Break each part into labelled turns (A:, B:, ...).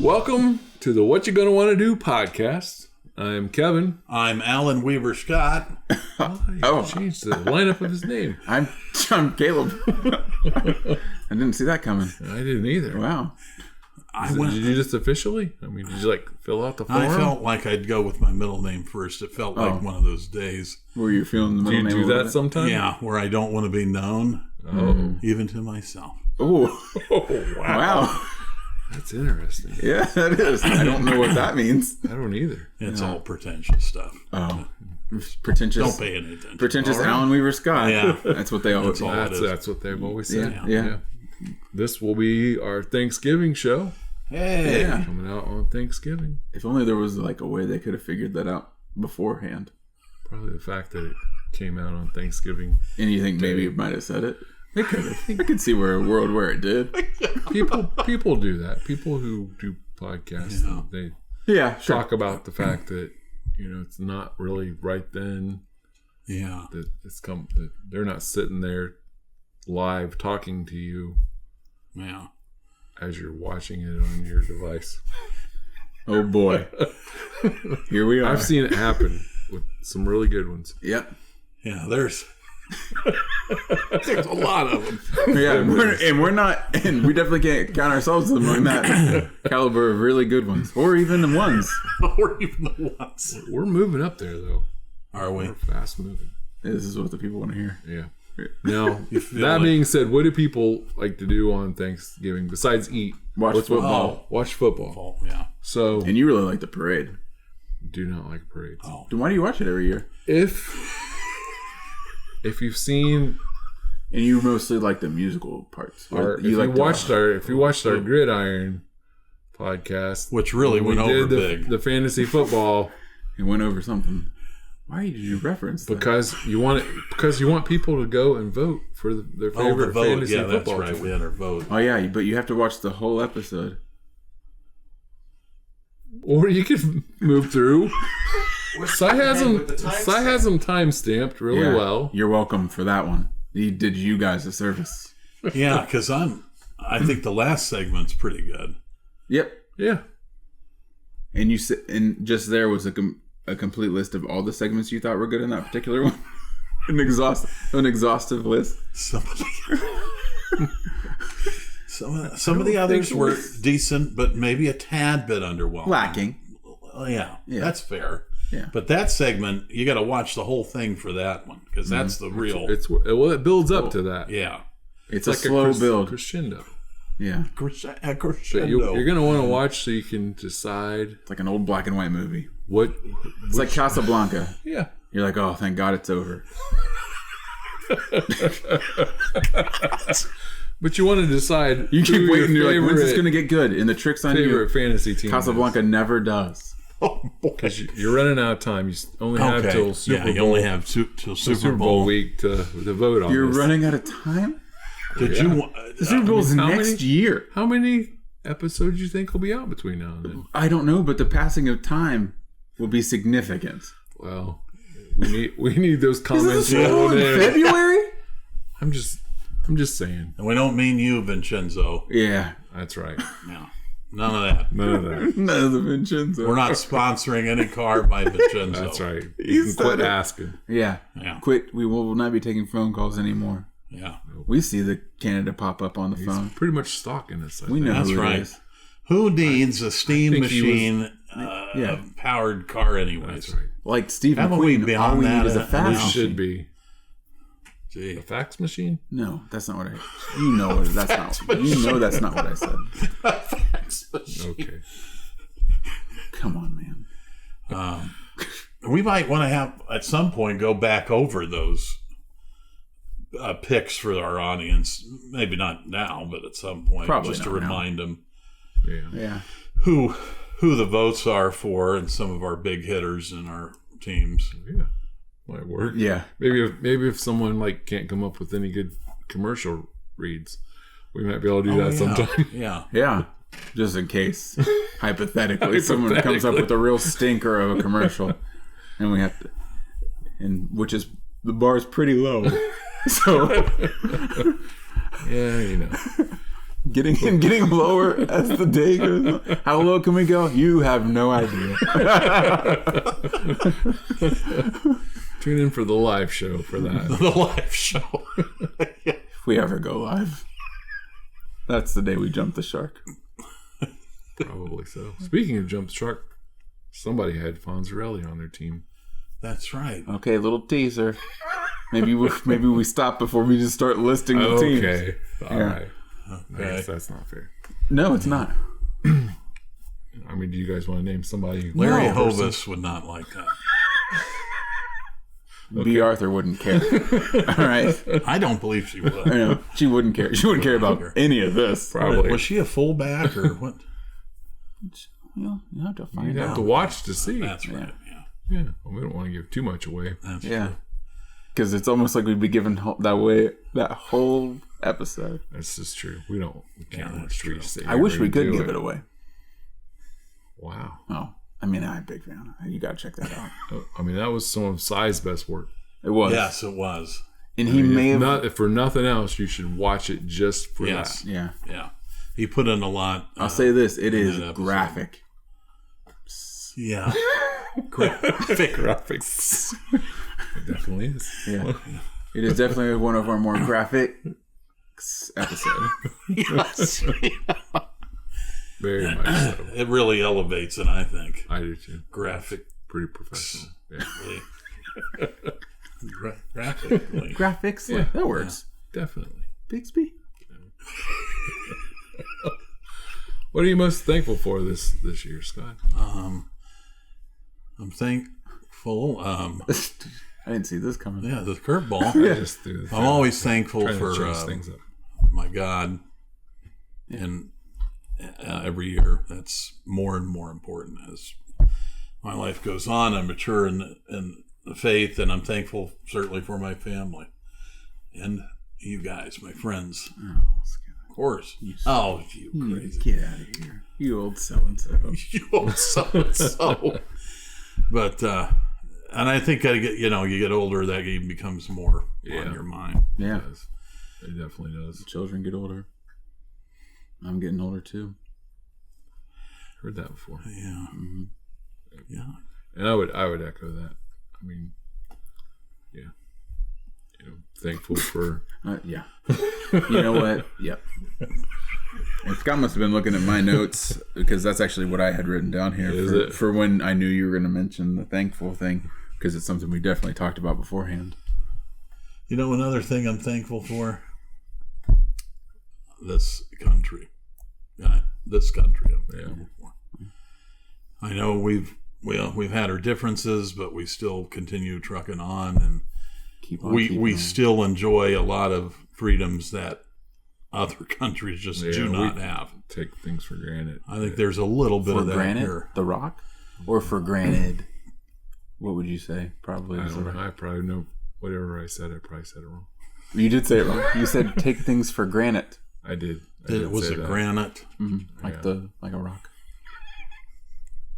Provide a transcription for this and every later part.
A: Welcome to the What You Gonna Want to Do podcast. I'm Kevin.
B: I'm Alan Weaver Scott.
A: Changed the lineup of his name.
C: I'm Caleb. I didn't see that coming.
A: I didn't either.
C: Wow.
A: Did you just officially? I mean, did you fill out the form?
B: I felt like I'd go with my middle name first. It felt like one of those days.
C: Were you feeling the middle name?
A: Do you do that sometimes?
B: Yeah, where I don't want to be known, even to myself.
C: Oh,
A: wow. That's interesting.
C: Yeah, that is. I don't know what that means.
A: I don't either.
B: It's all pretentious stuff.
C: Oh, pretentious.
B: Don't pay any attention.
C: Pretentious Alan Weaver Scott.
B: Yeah.
C: That's what they always say.
A: That's what they've always said.
C: Yeah.
A: This will be our Thanksgiving show.
B: Hey.
C: Yeah.
A: Coming out on Thanksgiving.
C: If only there was a way they could have figured that out beforehand.
A: Probably the fact that it came out on Thanksgiving.
C: And you think maybe it might have said it? They could have. I could see a world where it did.
A: People do that. People who do podcasts, they talk about the fact that it's not really right then.
B: Yeah,
A: that that they're not sitting there live talking to you.
B: Yeah,
A: as you're watching it on your device.
C: Oh boy, here we are.
A: I've seen it happen with some really good ones.
C: Yep.
B: Yeah, there's a lot of them.
C: Yeah, and we definitely can't count ourselves among that caliber of really good ones, or even the ones.
A: We're moving up there, though.
B: Are we?
A: We're fast moving.
C: This is what the people want to hear.
A: Yeah. Now, that being said, what do people like to do on Thanksgiving besides eat?
C: Watch football.
A: Watch football.
B: Yeah.
A: So,
C: and you really like the parade.
A: Do not like parades.
C: Oh. Then why do you watch it every year?
A: If you've seen,
C: and you mostly like the musical parts,
A: if you watched our Gridiron podcast,
B: which really went over big,
A: the fantasy football,
C: it went over something. Why did you reference that?
A: Because you want people to go and vote for their favorite fantasy football.
B: Yeah, that's right. We had our vote.
C: Oh yeah, but you have to watch the whole episode,
A: or you could move through. Cy has them time stamped really well.
C: You're welcome for that one. He did you guys a service.
B: Yeah, because I think the last segment's pretty good.
C: Yep.
A: Yeah.
C: And just there was a complete list of all the segments you thought were good in that particular one. An exhaustive list.
B: Some of the others were decent, but maybe a tad bit underwhelming.
C: Lacking.
B: Yeah, that's fair.
C: Yeah.
B: But that segment, you got to watch the whole thing for that one, because that's the real.
A: It builds up to that.
B: Yeah.
C: It's like a slow build.
A: Crescendo.
C: Yeah.
B: Crescendo.
A: But you're going to want to watch so you can decide.
C: It's like an old black and white movie.
A: It's
C: like Casablanca.
A: Yeah.
C: You're like, oh, thank God it's over.
A: But you want to decide.
C: You keep waiting. You're like, when's this going to get good? And the trick's on
A: favorite fantasy team.
C: Casablanca never does.
B: Oh, boy.
A: Because you're running out of time. You only have till Super Bowl.
B: You only have till Super Bowl
A: week to vote on.
C: You're running out of time?
B: Did you?
C: The Super Bowl's next year.
A: How many episodes do you think will be out between now and then?
C: I don't know, but the passing of time will be significant.
A: Well, we need those comments.
C: Is this in February?
A: I'm just saying.
B: And we don't mean you, Vincenzo.
C: Yeah.
A: That's right.
B: No. None of that.
C: None of the Vincenzo.
B: We're not sponsoring any car by Vincenzo.
A: That's right. You can quit asking.
C: Yeah. Quit. We will not be taking phone calls anymore.
B: Yeah.
C: We see the candidate pop up on the phone.
A: Pretty much stalking us.
C: We know
B: that's
C: who
B: right.
C: It is.
B: Who needs a steam machine powered car anyways?
A: That's right.
C: Like Steve
B: Haven't
C: McQueen,
B: we beyond
C: all we
B: that
C: need is a fax machine.
A: Should be.
B: Gee.
A: A fax machine?
C: No, that's not what I. You know that's not. You know that's not what I said.
B: Fax machine.
A: Okay.
C: Come on, man.
B: We might want to have at some point go back over those picks for our audience. Maybe not now, but at some point,
C: probably
B: just to remind them.
C: Yeah.
B: Who the votes are for, and some of our big hitters in our teams.
A: Yeah. Might work.
C: Yeah.
A: Maybe if someone can't come up with any good commercial reads, we might be able to do that sometime.
C: Yeah. Just in case, hypothetically, someone comes up with a real stinker of a commercial, and we have to, and which is the bar is pretty low. So
A: yeah,
C: getting lower as the day goes on. How low can we go? You have no idea.
A: Tune in for the live show for that.
B: The live show.
C: If we ever go live, that's the day we jump the shark.
A: Probably so. Speaking of jump the shark, somebody had Fonzarelli on their team.
B: That's right.
C: Okay, little teaser. Maybe we stop before we just start listing the teams.
A: Okay, all right.
B: Okay.
A: I guess that's not fair.
C: No, it's not.
A: I mean, do you guys want to name somebody?
B: Larry Hovis would not like that.
C: B. Arthur wouldn't care. All right.
B: I don't believe she would.
C: I know. She wouldn't care. She wouldn't care about any of this.
A: Probably.
B: Was she a fullback or what?
C: Well, you have to find
A: You'd
C: out.
A: have to watch to see.
B: That's right.
A: Yeah. Well, we don't want to give too much away.
B: That's
C: Yeah. Because it's almost like we'd be giving that whole episode.
A: That's just true. We can't watch Street Say.
C: I wish we could give it away.
A: Wow.
C: Oh, I mean, I'm a big fan. You got to check that out.
A: I mean, that was some of Cy's best work.
C: It was.
B: Yes, it was.
C: And he
A: if for nothing else, you should watch it just for that.
C: Yeah.
B: Yeah. He put in a lot.
C: I'll say this. It is graphic.
B: Yeah. Graphics.
A: It definitely is.
C: Yeah. It is definitely one of our more graphic episodes.
B: Yes.
A: Very much so.
B: It really elevates it, I think.
A: I do too.
B: Graphic.
A: Pretty professional. Yeah.
B: Graphically.
C: Graphics?
A: Yeah.
C: That works.
A: Definitely.
C: Bixby?
A: What are you most thankful for this year, Scott?
B: I'm thankful.
C: I didn't see this coming.
B: Yeah, the curveball. I'm always thankful for
A: things up.
B: my God. And every year, that's more and more important as my life goes on. I mature in the faith, and I'm thankful certainly for my family and you guys, my friends. Of course. You crazy.
C: Get out of here. You old so-and-so.
B: You old so-and-so. But, and I think you get older, that even becomes more on your mind.
C: Yeah.
A: It definitely does.
C: Children get older. I'm getting older too.
A: Heard that before.
B: Yeah.
C: Mm-hmm.
A: Yeah. And I would echo that. I mean, yeah. Thankful for
C: yeah. You know what? Yep. And Scott must have been looking at my notes because that's actually what I had written down here for when I knew you were going to mention the thankful thing, because it's something we definitely talked about beforehand.
B: You know, another thing I'm thankful for? This country. This country I'm thankful for. I know we've had our differences, but we still continue trucking on, and we still enjoy a lot of freedoms that other countries just do not have.
A: Take things for granted.
B: I think there's a little bit of that
C: granted,
B: here.
C: The Rock? Or for granted? What would you say? Probably.
A: I don't know. I probably know whatever I said. I probably said it wrong.
C: You did say it wrong. You said take things for granted.
A: I did.
B: Was it granite?
C: Mm-hmm. Like a rock.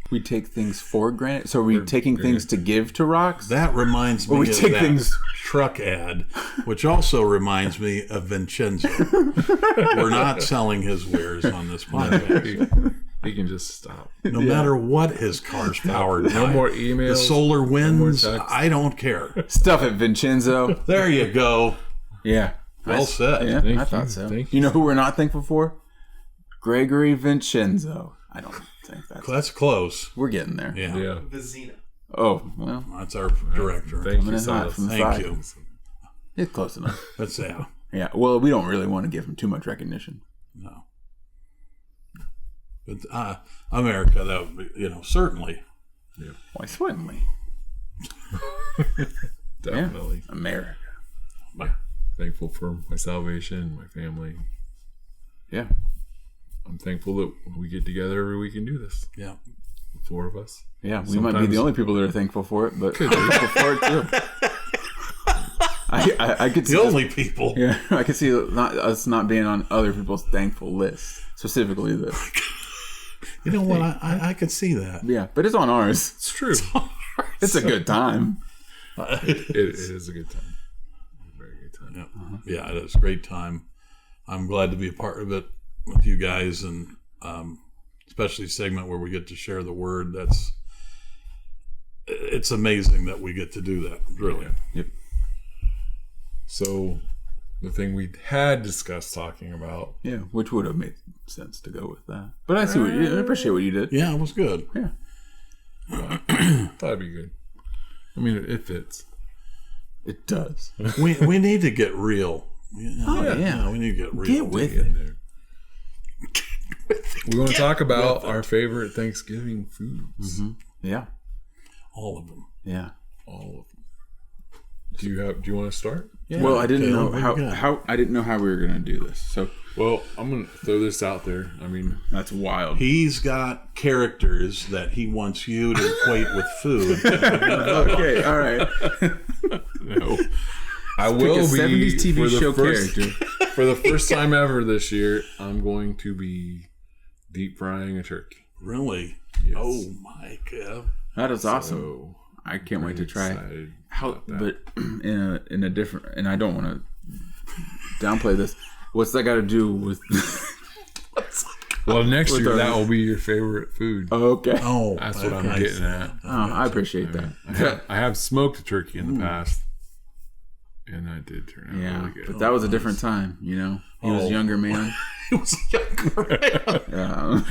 C: We take things for granted. So are we taking things to give to rocks?
B: That reminds me of that truck ad, which also reminds me of Vincenzo. We're not selling his wares on this podcast.
A: He can just stop.
B: No matter what his car's powered by.
A: No more emails.
B: The solar winds, I don't care.
C: Stuff it, Vincenzo.
B: There you go.
C: Yeah.
B: Well said.
C: Yeah, I thought so. You know who we're not thankful for? Gregory Vincenzo. I don't think
B: that's close.
C: We're getting there.
B: Yeah.
D: Vizina.
C: Oh, well.
B: That's our director.
A: Thank you, Silas.
B: Thank you.
C: It's close enough.
B: That's
C: Yeah. Well, we don't really want to give him too much recognition.
B: No. But America, that would be, certainly.
C: Yeah. Why, certainly.
A: Definitely.
C: Yeah. America.
A: Thankful for my salvation, my family.
C: Yeah.
A: I'm thankful that we get together every week and do this.
B: Yeah.
A: The four of us.
C: Yeah, we might be the only people that are thankful for it, but thankful for it too. I could see
B: the only people.
C: Yeah, I could see us not being on other people's thankful list, specifically this.
B: You know what? I could see that.
C: Yeah, but it's on ours.
A: It's true.
C: It's a good time.
A: It is a good time. A very good time.
B: Yeah. Yeah, it is a great time. I'm glad to be a part of it. with you guys, and especially segment where we get to share the word. It's amazing that we get to do that. Really.
C: Yep.
A: So the thing we had discussed talking about.
C: Yeah, which would have made sense to go with that. But I I appreciate what you did.
B: Yeah, it was good.
C: Yeah.
A: That'd be good. I mean, it fits.
C: It does.
B: We need to get real.
C: Oh, yeah.
B: We need to get real.
C: Get with it.
A: We want to talk about our favorite Thanksgiving foods.
C: Mm-hmm. Yeah.
B: All of them.
C: Yeah.
A: All of them. Do you want to start?
C: Yeah. Well, I didn't know how I didn't know how we were going to do this. So,
A: well, I'm going to throw this out there. I mean,
C: that's wild.
B: He's got characters that he wants you to equate with food.
C: Okay, all right.
A: No. I will be
C: 70s TV show character.
A: For the first time ever this year, I'm going to be deep frying a turkey.
B: Really?
A: Yes.
B: Oh my God.
C: That is awesome. I can't wait to try it. But in a different, and I don't want to downplay this. What's that got to do with?
A: Well, next year that will be your favorite food.
C: Okay.
B: Oh,
A: that's what I'm getting at.
C: Oh, I appreciate that.
A: I have smoked a turkey in the past, and that did turn out really good.
C: But that was a different time, He was a younger man.
B: He was a younger man.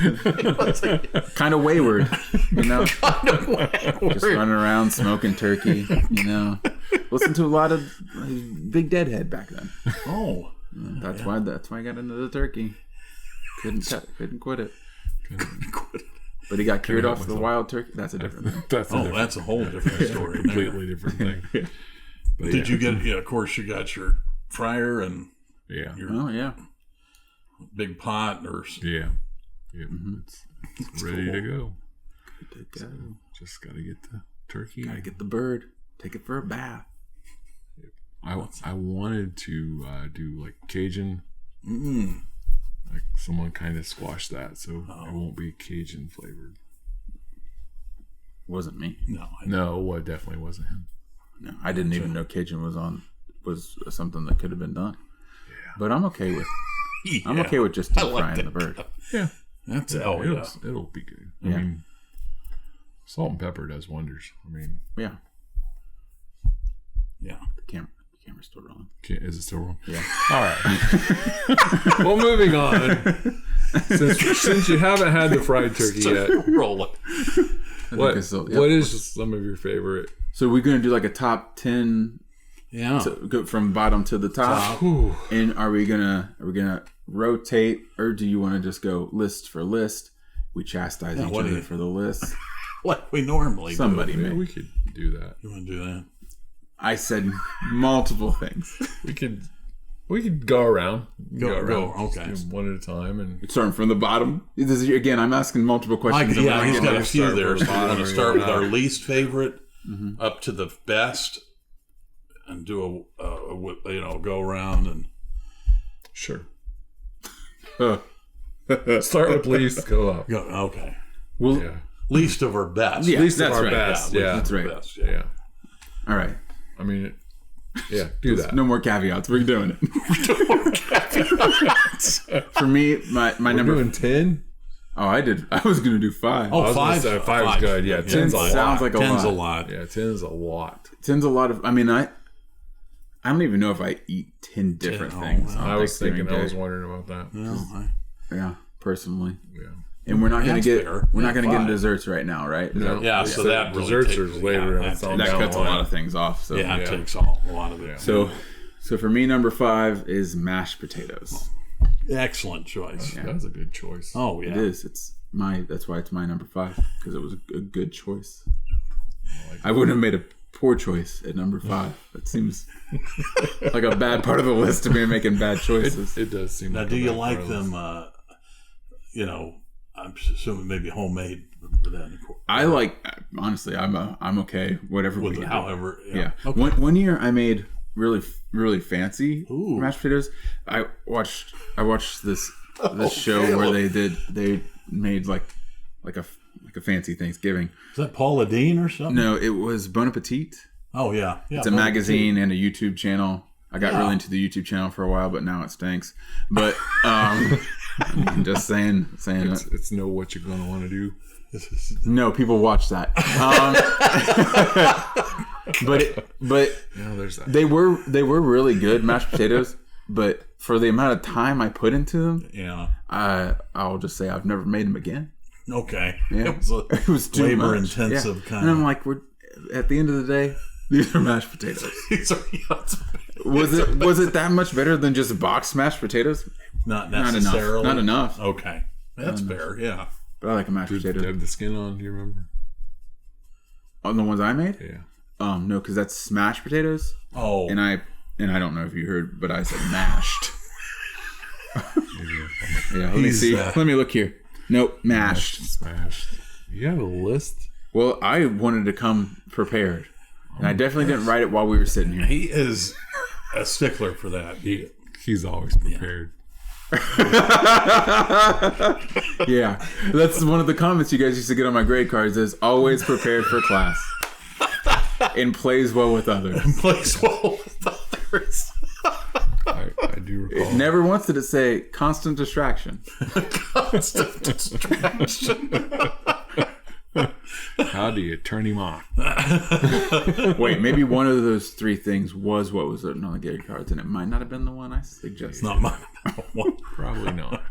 C: Kind of wayward,
B: Kind of wayward.
C: Just running around smoking turkey, Listen to a lot of Big Deadhead back then.
B: Oh,
C: that's why I got into the turkey. Couldn't quit it. But he got cured off the wild turkey. That's a different thing.
B: That's a whole different story.
A: Completely different thing.
B: But did you get? Yeah, of course you got your fryer and
C: your
B: big pot or
A: Mm-hmm. It's ready to go.
C: So
A: just got to get the turkey.
C: Got to get the bird. Take it for a bath.
A: I wanted to do like Cajun.
B: Mm.
A: Like someone kind of squashed that, so it won't be Cajun flavored.
C: Wasn't me.
A: No, it definitely wasn't him.
C: No, I didn't even know Cajun was something that could have been done. Yeah. But I'm okay with. Yeah. I'm okay with just deep frying the bird.
A: Yeah,
B: it'll
A: be good. I mean, salt and pepper does wonders. I mean,
C: yeah. The camera's still rolling.
A: Is it still rolling?
C: Yeah.
A: All right. Well, moving on. Since you haven't had the fried turkey yet,
B: rolling.
A: What is some of your favorite?
C: So we're gonna do like a top 10.
B: Yeah.
C: Go from bottom to the top. And are we gonna rotate, or do you want to just go list for list? We chastise each other for the list.
B: Like we normally
C: Somebody
B: do.
C: may.
A: We could do that.
B: You want to do that?
C: I said multiple things.
A: We could go around.
B: Go.
A: Okay. One at a time, and
C: starting from the bottom. Again, I'm asking multiple questions.
B: He's got a few there. So we're going to start with our least favorite up to the best, and do a go around and
A: sure. Start with least, go up.
B: Okay. Well, least of our best.
C: Yeah,
A: least of our
C: right.
A: best.
C: Yeah, that's right.
B: Best,
A: yeah.
C: All right.
A: I mean, do that.
C: No more caveats. We're doing it. For me, my number.
A: Doing 10.
C: Oh, I did. I was going to do 5.
B: Oh, 5.
A: 5 is good. Yeah, 10
C: sounds like a lot.
B: 10's a lot.
A: Yeah, 10 is a lot.
C: 10's a lot of. I mean, I don't even know if I eat 10 different things.
A: I was wondering about that.
C: Yeah, personally.
A: Yeah.
C: And we're not going to get into desserts right now, right?
B: No. So that
A: desserts are later.
C: That cuts a lot of things off. So
B: it takes a lot of it.
C: So for me, number 5 is mashed potatoes.
B: Excellent choice.
A: Yeah. That's a good choice.
B: Oh yeah,
C: it is. That's why it's my number 5, because it was a good choice. I wouldn't have made a poor choice at number 5. That seems like a bad part of the list to be making bad choices.
A: It does seem.
B: Now, do you like them? I'm assuming maybe homemade.
C: I like, honestly, I'm okay. Whatever we do.
B: However,
C: yeah. Okay. One year I made really fancy mashed potatoes. I watched this show where they made like a fancy Thanksgiving.
B: Is that Paula Deen or something?
C: No, it was Bon Appetit.
B: Oh yeah.
C: It's a magazine and a YouTube channel. I got really into the YouTube channel for a while, but now it stinks. But Just saying
A: it's no what you're gonna want to do.
C: No, people watch that. But
A: yeah, there's that.
C: They were really good mashed potatoes, but for the amount of time I put into them, I'll just say I've never made them again.
B: Okay.
C: Yeah. It was too
B: labor
C: much.
B: intensive kind.
C: And I'm like, at the end of the day, these are mashed potatoes. Was it that much better than just boxed mashed potatoes?
B: Not necessarily.
C: Not enough.
B: Okay, that's fair. Yeah.
C: But I like a mashed potato.
A: Did you have the skin on? Do you remember?
C: On the ones I made?
A: Yeah.
C: No, because that's smashed potatoes.
B: Oh.
C: And I don't know if you heard, but I said mashed. Yeah. Let me see. Let me look here. Nope, mashed.
A: Smashed. You have a list?
C: Well, I wanted to come prepared, and I definitely didn't write it while we were sitting here.
B: He is a stickler for that.
A: He's always prepared.
C: Yeah, that's one of the comments you guys used to get on my grade cards. Is always prepared for class and plays well with others.
A: I do recall.
C: Never once did it say constant distraction.
B: Constant distraction.
A: How do you turn him off?
C: Wait, maybe one of those three things was what was written on the grade cards, and it might not have been the one I suggested.
B: Not mine.
A: Probably not.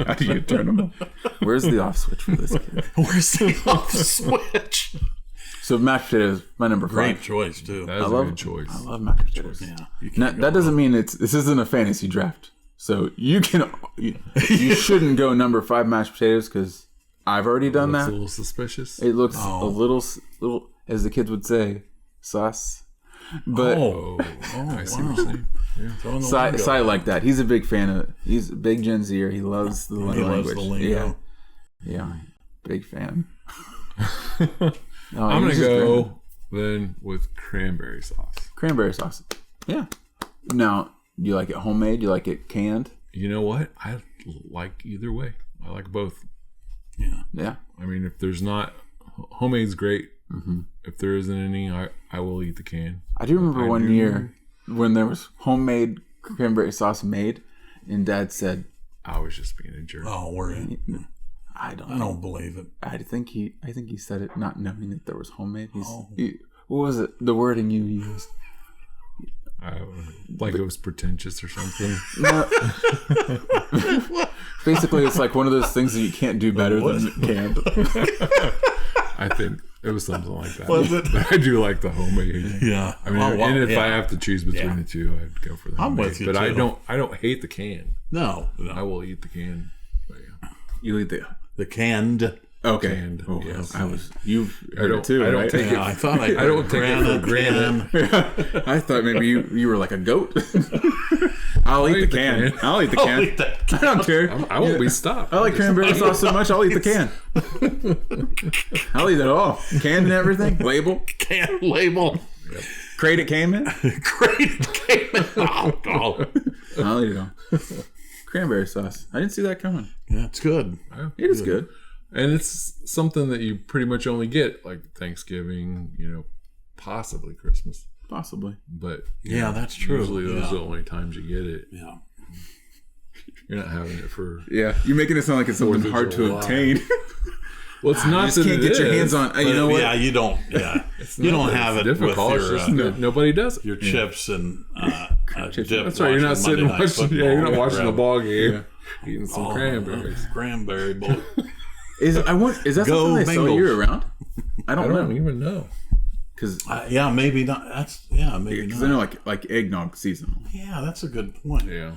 C: How do you turn them off? Where's the off switch for this kid?
B: Where's the off switch?
C: So mashed potatoes, my number 5.
B: Great choice too.
A: That is a good choice.
C: I love mashed potatoes.
B: Yeah.
C: Now, that doesn't mean this isn't a fantasy draft. So you shouldn't go number 5 mashed potatoes because I've already done that.
A: A little suspicious.
C: It looks a little, as the kids would say, sus. But
A: I see what you're saying.
C: Yeah. Sai like that. He's a big fan of it. He's a big Gen Zer. He loves the language.
B: Loves the lingo.
C: Yeah. Big fan.
A: I'm going to go then with cranberry sauce.
C: Cranberry sauce. Yeah. Now, you like it homemade? You like it canned?
A: You know what? I like either way. I like both.
B: Yeah.
C: Yeah.
A: I mean, if there's not, homemade's great. Mm-hmm. If there isn't any, I will eat the can.
C: I do remember one year when there was homemade cranberry sauce made, and Dad said,
A: I was just being a jerk.
B: Oh, were you?
C: I
B: don't believe it.
C: I think he said it not knowing that there was homemade. What was it? The wording you used?
A: Like it was pretentious or something.
C: No. Basically, it's like one of those things that you can't do better than canned.
A: I think it was something like that.
B: Was it?
A: But I do like the homemade.
B: Yeah.
A: I mean, and if I have to choose between the two, I'd go for the homemade.
B: I'm with you,
A: but
B: too.
A: I don't hate the can.
B: No.
A: I will eat the can. But yeah.
C: You eat
B: the canned.
C: Okay.
A: Canned, yes.
C: I don't
A: take it.
B: I thought I
A: don't take it for granted.
C: I thought maybe you were like a goat. I'll eat the can. I'll eat the can. I don't care.
A: I won't be stopped.
C: I like cranberry sauce so much, I'll eat the can. I'll eat it all. Canned and everything. Label.
B: Can label.
C: Yep. Crate it came in.
B: Oh.
C: I'll eat it all. Cranberry sauce. I didn't see that coming.
B: Yeah, it's good.
C: It is good.
A: And it's something that you pretty much only get like Thanksgiving, possibly Christmas.
C: Possibly.
A: But
B: yeah, that's true.
A: Usually those are the only times you get it.
B: Yeah.
A: You're not having it for...
C: Yeah, you're making it sound like it's something hard to obtain.
A: Well, it's not
C: you can't get your hands on. You know what?
B: Yeah, you don't. Yeah, you don't have it
A: difficult.
B: With your,
A: nobody does it.
B: Your chips and dip.
A: That's right. You're not sitting watching. Yeah, you're not watching the ball game. Eating some cranberries.
B: Cranberry bowl.
C: Is that something they sell year round? I don't
A: even know.
C: Because
B: maybe not. Maybe not.
C: Because I know like eggnog seasonal.
B: Yeah, that's a good point.
A: Yeah.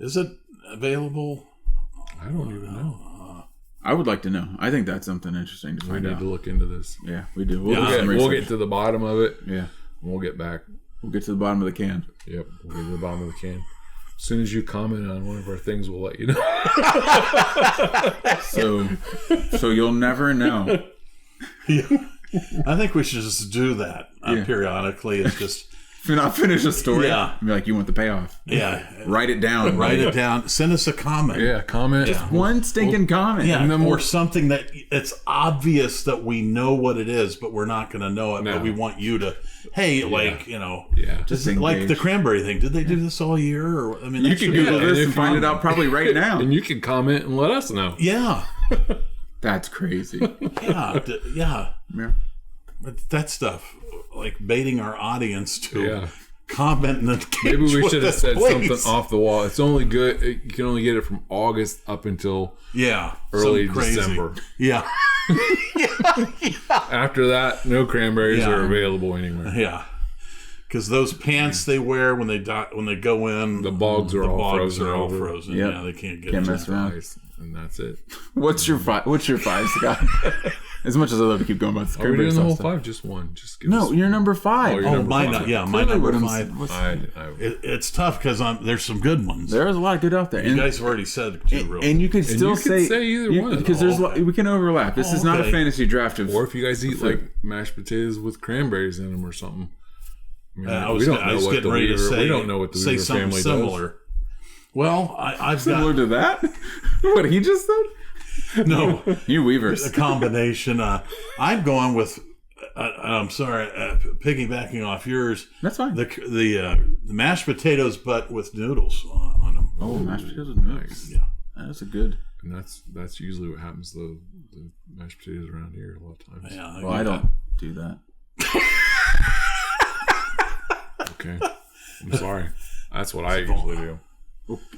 B: Is it available?
A: I don't even know.
C: I would like to know. I think that's something interesting to find out.
A: We need to look into this.
C: Yeah, we do.
A: We'll get to the bottom of it.
C: Yeah.
A: We'll get back.
C: We'll get to the bottom of the can.
A: Yep. We'll get to the bottom of the can. As soon as you comment on one of our things, we'll let you know.
C: So you'll never know.
B: Yeah. I think we should just do that periodically. It's just
C: not finish a story.
B: Yeah.
C: Be like, you want the payoff.
B: Yeah.
C: Write it down.
B: Write it down. Send us a comment.
A: Yeah, comment.
C: Just one stinking comment.
B: Yeah, and then or something that it's obvious that we know what it is, but we're not going to know it. No. But we want you to, just like the cranberry thing. Did they do this all year? Or I mean,
C: you can Google this and find it out probably right now.
A: And you can comment and let us know.
B: Yeah,
C: that's crazy.
B: Yeah. But that stuff, like baiting our audience to comment and engage.
A: Maybe we should have said something off the wall. It's only good. You can only get it from August up until early December.
B: Yeah.
A: After that, no cranberries are available anywhere.
B: Yeah. Because those pants they wear when they go in,
A: the bogs are all frozen.
B: Yep. Yeah, they can't
C: mess around.
A: And that's it.
C: What's your five, Scott? As much as I love to keep going about this.
A: Are we doing the whole five? Just one. Just give us
C: you're number 5.
B: My number 5.
A: It's
B: tough because there's some good ones.
C: There's a lot of good out there.
B: You guys have already said two.
C: And you could still
A: say either one
C: because we can overlap. This is not a fantasy draft
A: or if you guys eat like mashed potatoes with cranberries in them or something.
B: I was getting ready to say.
A: We don't know what the Weaver family
B: similar. Does. Well, I've
C: similar to that. What he just said?
B: No,
C: you Weavers.
B: A combination. I'm going with. I'm sorry, piggybacking off yours.
C: That's fine.
B: The mashed potatoes, but with noodles on them.
C: Oh, mashed potatoes with noodles.
B: Yeah,
C: that's a good.
A: And that's usually what happens to the mashed potatoes around here a lot of times.
C: Yeah, I don't do that.
A: Okay, I'm sorry. That's what I usually do.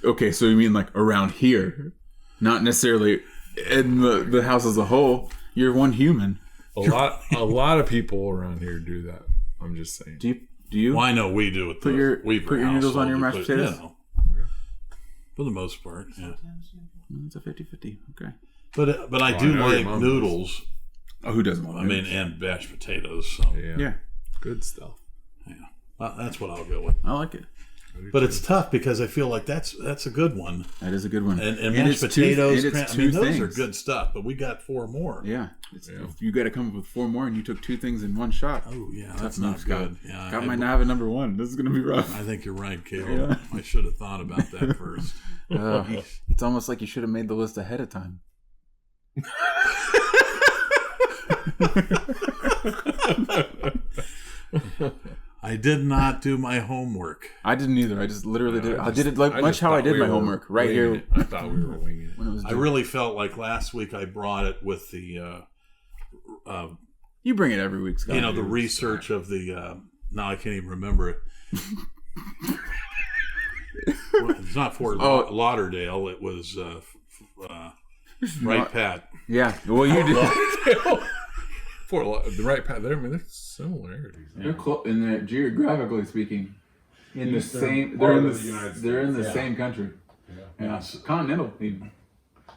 C: Okay, so you mean like around here, not necessarily in the house as a whole. You're one human.
A: A lot of people around here do that. I'm just saying.
C: Do you?
B: Well, I know we do it.
C: Put your noodles on your mashed potatoes.
B: For the most part, yeah.
C: It's a 50-50. Okay.
B: But I do like noodles.
C: Oh, who doesn't love noodles?
B: And mashed potatoes. So.
A: Yeah. Good stuff.
B: Yeah. That's what I'll go with.
C: I like it.
B: But it's tough because I feel like that's a good one.
C: That is a good one.
B: And mashed potatoes, those are good stuff. But we got 4 more.
C: Yeah. You got to come up with 4 more, and you took 2 things in one shot.
B: Oh yeah, that's not good. Yeah,
C: Scott might not have a number 1. This is going to be rough.
B: I think you're right, Caleb. Yeah. I should have thought about that first.
C: It's almost like you should have made the list ahead of time.
B: I did not do my homework.
C: I didn't either. I just literally did it. I did it much how I did my homework right here.
A: I thought we were winging it.
B: I really felt like last week I brought it with the...
C: you bring it every week, Scott.
B: The research of the... now I can't even remember it. It's not Fort Lauderdale. It was Right Pat.
C: Yeah. Well, you did...
A: The right path there. I mean, there's similarities.
C: They're geographically speaking, in the same. They're in the same country. Yeah. Continental even.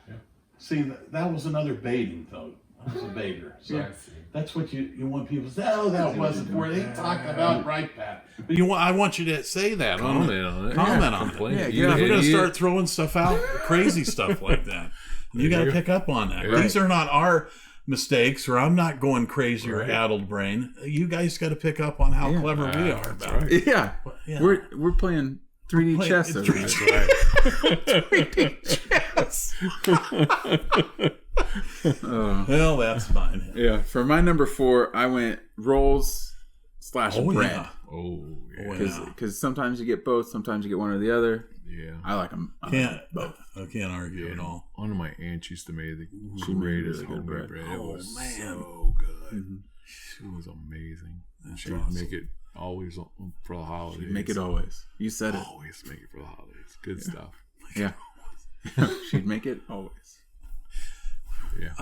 B: Yeah. See, that was another baiting though. I was a baiter. So that's what you want people to say. Oh, that wasn't for they talking about right path. But I want you to say that.
A: Comment on it.
B: Comment on it. Yeah, we're gonna start throwing stuff out, crazy stuff like that. You got to pick up on that. Right. These are not our mistakes, or I'm not going crazy or addled brain. You guys got to pick up on how clever we are about it.
C: Yeah. We're playing 3D chess over here. 3D chess.
B: Well, that's fine.
C: Yeah. For my number 4, I went rolls / bread.
A: Yeah. Oh, yeah.
C: Because sometimes you get both, sometimes you get one or the other.
A: Yeah.
C: I like them.
B: Both. I can't argue at all.
A: One of my aunts used to make the greatest homemade bread. It was so good. Mm-hmm. It was amazing. And she would make it always for the holidays.
C: She'd make it always. You said it.
A: Always make it for the holidays. Good stuff.
C: Yeah. She'd make it always.
A: Yeah.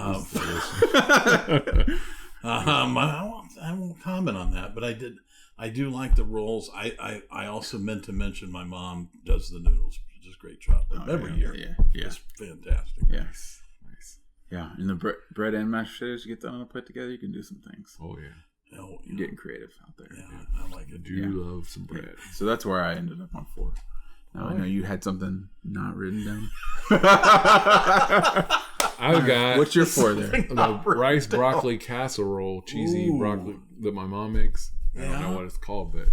B: I won't comment on that, but I do like the rolls. I also meant to mention my mom does the noodles. She does a great job every year.
C: Yeah.
B: It's fantastic.
C: Yes. Nice. Yeah, and the bread and mashed potatoes, you get that on a plate together, you can do some things.
A: Oh, yeah.
C: You're getting creative out there.
B: Yeah, I like it.
A: I do love some bread.
C: Yeah. So that's where I ended up on 4. Now I know you had something not written down.
A: I've got...
C: What's your 4 there?
A: The rice broccoli casserole, cheesy broccoli that my mom makes. I don't know what it's called, but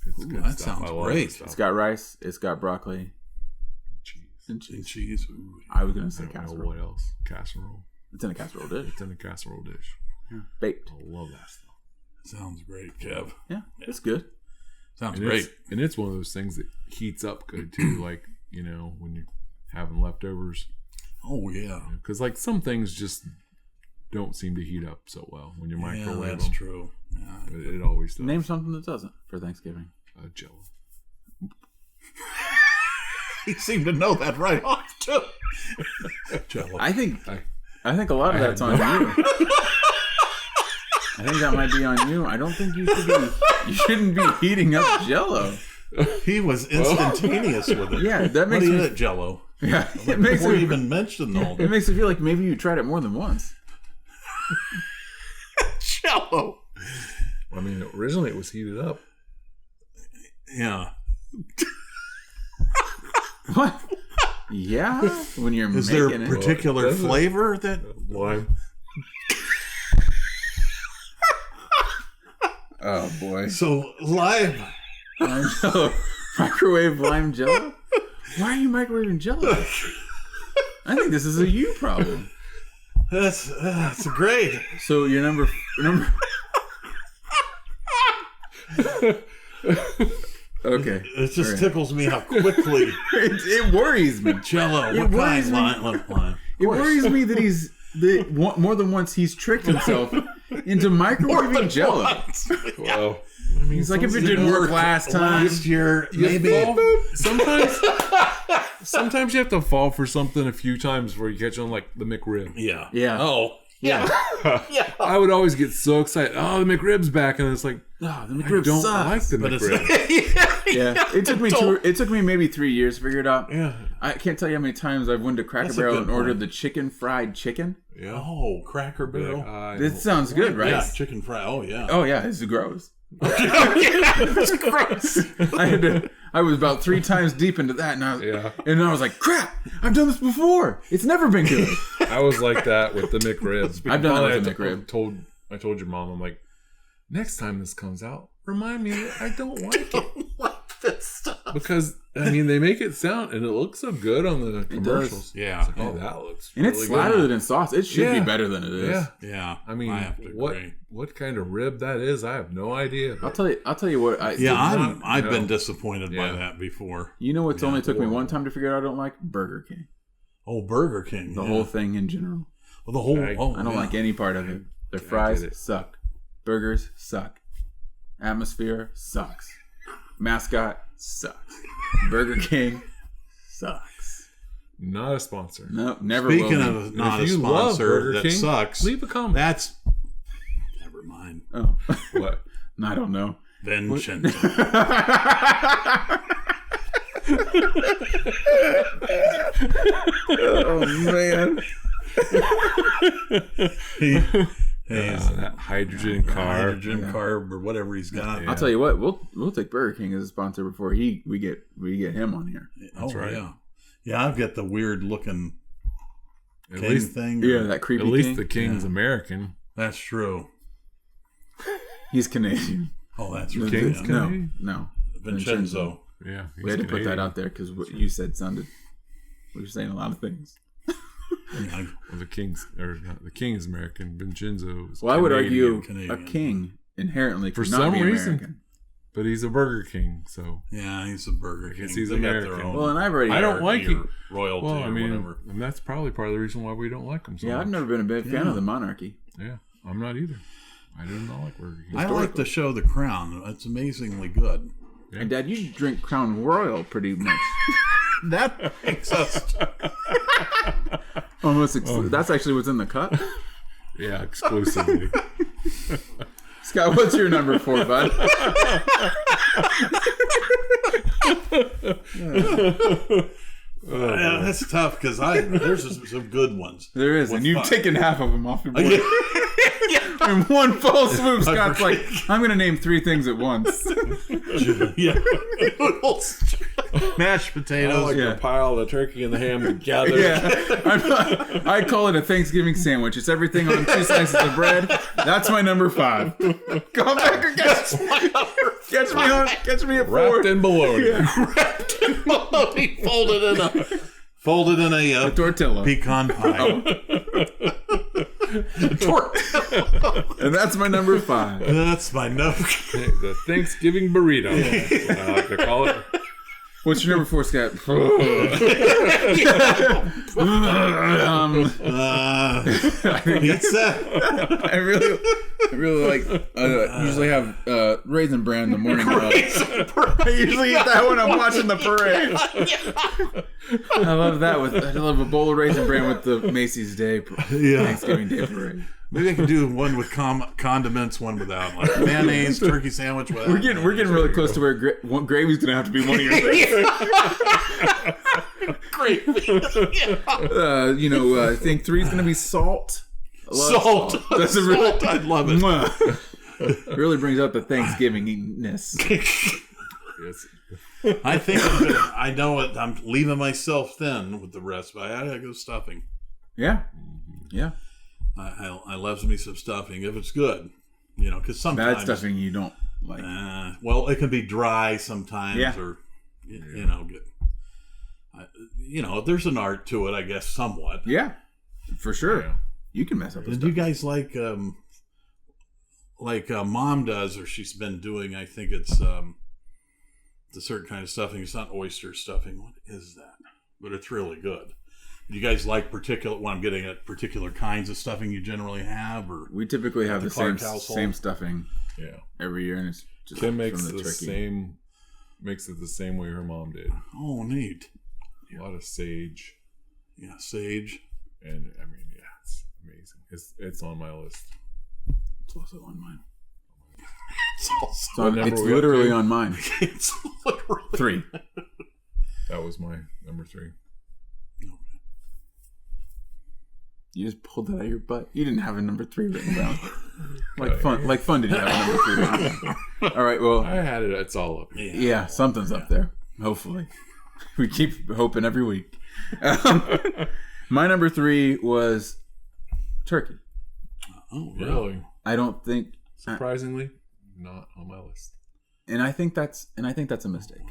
A: It's good
B: that
A: stuff.
B: sounds
A: I love
B: great.
A: that stuff.
C: It's got rice. It's got broccoli.
A: Cheese.
C: And
B: And
C: cheese.
B: cheese. Ooh.
C: I was gonna say
A: I don't know
C: casserole.
A: what else. Casserole.
C: It's in a casserole dish.
A: It's in a casserole dish.
C: Yeah. Baked.
A: I love that stuff.
B: Sounds great, Kev.
C: Yeah, it's good.
B: Sounds
A: And
B: great.
A: it's one of those things that heats up good too. Like, you know, when you're having leftovers.
B: Oh, yeah.
A: Because like some things just don't seem to heat up so well when you microwave
B: that's
A: them.
B: true. Yeah.
A: It always does.
C: Name something that doesn't for Thanksgiving.
A: Jello.
B: He seemed to know that right off, too. Jello.
C: I think a lot of that's on you. I think that might be on you. I don't think you shouldn't be heating up Jello.
B: He was instantaneous with it.
C: Yeah, that makes
B: What do you
C: me.
B: eat, Jello?
C: Yeah, it makes
B: Before you
C: it.
B: even mentioned all
C: It
B: the
C: makes it feel like maybe you tried it more than once.
B: Jello.
A: I mean, originally it was heated up.
B: Yeah.
C: What? Yeah, when you're
B: Is there
C: making
B: a
C: it.
B: particular
A: Well,
B: flavor that
A: Lime.
C: Oh boy.
B: so live?
C: Lime Jello. Microwave lime Jello. Why are you microwaving Jello? I think this is a you problem.
B: That's great.
C: So your number. Okay.
B: It just
C: All right.
B: tickles me how quickly
C: It worries me.
B: Jello.
C: It
B: What
C: worries
B: kind?
C: me.
B: Lime.
C: It worries me that more than once he's tricked himself into microwaving Jello.
A: Well, I mean,
C: He's like, if it didn't work last time.
B: Last year,
A: you
B: maybe.
A: sometimes you have to fall for something a few times before you catch on, like the McRib.
B: Yeah.
C: Yeah.
B: Oh.
C: Yeah.
A: I would always get so excited. Oh, the McRib's back, and it's like,
C: Oh, the
A: I
C: McRib
A: don't
C: sucks.
A: like the
B: But it's
A: McRib.
C: Yeah. It took me maybe 3 years to figure it out.
A: Yeah.
C: I can't tell you how many times I've went to Cracker
B: That's a
C: Barrel
B: good
C: and ordered
B: point.
C: the chicken fried chicken.
A: Yeah.
B: Oh, Cracker Barrel.
C: This sounds good, right?
B: Yeah, chicken fry. Oh, yeah.
C: Oh yeah, it's gross.
B: It's gross.
C: I was about 3 times deep into that, and I was like, "Crap! I've done this before. It's never been good."
A: I was like that with the McRib.
C: I've done that with the
A: McRib. I told your mom, I'm like, next time this comes out, remind me that I don't like it.
B: Like this stuff.
A: Because, I mean, they make it sound, and it looks so good on the commercials.
B: Yeah.
A: It's like, oh, that looks
C: And
A: really
C: it's
A: good.
C: slathered in sauce. It should be
A: Yeah.
C: better than it is.
A: Yeah.
B: Yeah.
A: I mean,
B: have to agree.
A: what kind of rib that is, I have no idea.
C: I'll tell you what.
B: I've been disappointed by
A: Yeah.
B: that before.
C: You know what's only took me
A: horrible.
C: one time to figure out I don't like? Burger King.
B: Oh, Burger King.
C: The whole thing in general.
B: Well, the whole.
A: I
C: I don't like any part of it. Their fries suck. Burgers suck. Atmosphere sucks. Mascot sucks. Burger King sucks.
A: Not a sponsor.
C: No, never
B: Speaking
C: will be.
B: of not a
A: If you love
B: sponsor
A: Burger
B: that
A: King,
B: sucks,
A: leave a comment.
B: that's. Never mind.
C: Oh.
A: What?
C: I don't know.
B: Vincenzo.
C: Oh man.
A: That hydrogen car.
B: Hydrogen carb or whatever he's got.
A: Yeah.
C: I'll tell you what, we'll take Burger King as a sponsor before we get him on here.
B: Oh,
A: right.
B: yeah. Yeah, I've got the weird looking
A: At
B: king
A: least,
B: thing.
C: Yeah, that creepy
A: at least
C: king.
A: the King's American.
B: That's true.
C: He's Canadian.
B: Oh, that's
A: The
B: right.
A: King's
B: Yeah.
A: Canadian?
C: No.
B: Vincenzo.
A: Yeah.
C: We had to put that out there because what you said sounded. We were saying a lot of things.
B: Yeah,
A: Well, the King's American. Vincenzo is
C: Well, I would argue
B: Canadian.
C: a king inherently
A: For
C: could not
A: some
C: be
A: reason.
C: American.
A: but he's a Burger King, so
B: yeah, he's a Burger King.
A: guess he's
B: They got their
A: American.
B: own
C: Well, and I've already.
A: I don't like
B: hierarchy
A: it.
B: or royalty
A: well, I
B: or
A: mean,
B: whatever.
A: and that's probably part of the reason why we don't like him so
C: Yeah,
A: much.
C: I've never been a big fan
B: Yeah.
C: of the monarchy.
A: Yeah, I'm not either. I do not like Burger King.
B: I like the show The Crown. It's amazingly good.
A: Yeah.
C: And Dad, you drink Crown Royal pretty much.
B: That makes us.
C: Almost. That's actually what's in the cup.
A: Yeah, exclusively.
C: Scott, what's your number 4, bud?
B: Yeah, that's tough because there's some good ones.
C: There is,
B: With
C: and you've
B: fun.
C: taken half of them off your board. In one fell swoop, Scott's like, I'm going to name 3 things at once.
B: Yeah. Noodles. Mashed potatoes.
A: The pile of the turkey and the ham together.
C: Yeah. I call it a Thanksgiving sandwich. It's everything on 2 slices of bread. That's my number 5. Come back and catch me at 4.
A: Wrapped in bologna.
B: Wrapped in bologna. Folded in a
C: tortilla.
B: Pecan pie. Tortilla.
C: And that's my number 5.
B: That's my number.
A: The Thanksgiving burrito. That's what I like to call it.
C: What's your number 4, Scott?
B: Pizza.
C: I really like. Usually have raisin bran in the morning. I usually eat that when I'm watching the parade. I love that. I love a bowl of raisin bran with the Macy's Day Thanksgiving Day parade.
B: Maybe I can do one with condiments, one without, like mayonnaise, turkey sandwich.
C: We're getting really close to where gravy's going to have to be one of your things.
B: Gravy.
C: I think 3 is going to be salt.
B: Salt.
C: That's salt.
B: I'd love it.
C: It really brings out the Thanksgiving-ness.
A: Yes.
B: I think I know it. I'm leaving myself thin with the rest, but I gotta go stuffing.
C: Yeah. Yeah.
B: I love me some stuffing if it's good, because sometimes
C: bad stuffing you don't like.
B: Well, it can be dry sometimes, or there's an art to it, I guess, somewhat.
C: Yeah, for sure.
B: Yeah.
C: You can mess up.
B: Do you guys like Mom does, or she's been doing? I think it's the certain kind of stuffing. It's not oyster stuffing. What is that? But it's really good. Do you guys like particular kinds of stuffing you generally have, or
C: we typically have the same stuffing every year, and it's just
A: Kim makes it the same way her mom did.
B: Oh, neat.
A: A lot of sage.
B: Yeah, sage.
A: And it's amazing. It's on my list.
C: It's also on mine.
A: It's
C: literally on mine.
B: It's literally
C: 3.
A: That was my number 3.
C: You just pulled that out of your butt. You didn't have a number 3 written down. Like fun did you have a number 3 written down? All right, well.
A: I had it. It's all up.
C: Yeah, something's up there. Hopefully. We keep hoping every week. My number 3 was turkey.
B: Oh,
A: really?
C: I don't think.
A: Surprisingly, not on my list.
C: And I think that's a mistake.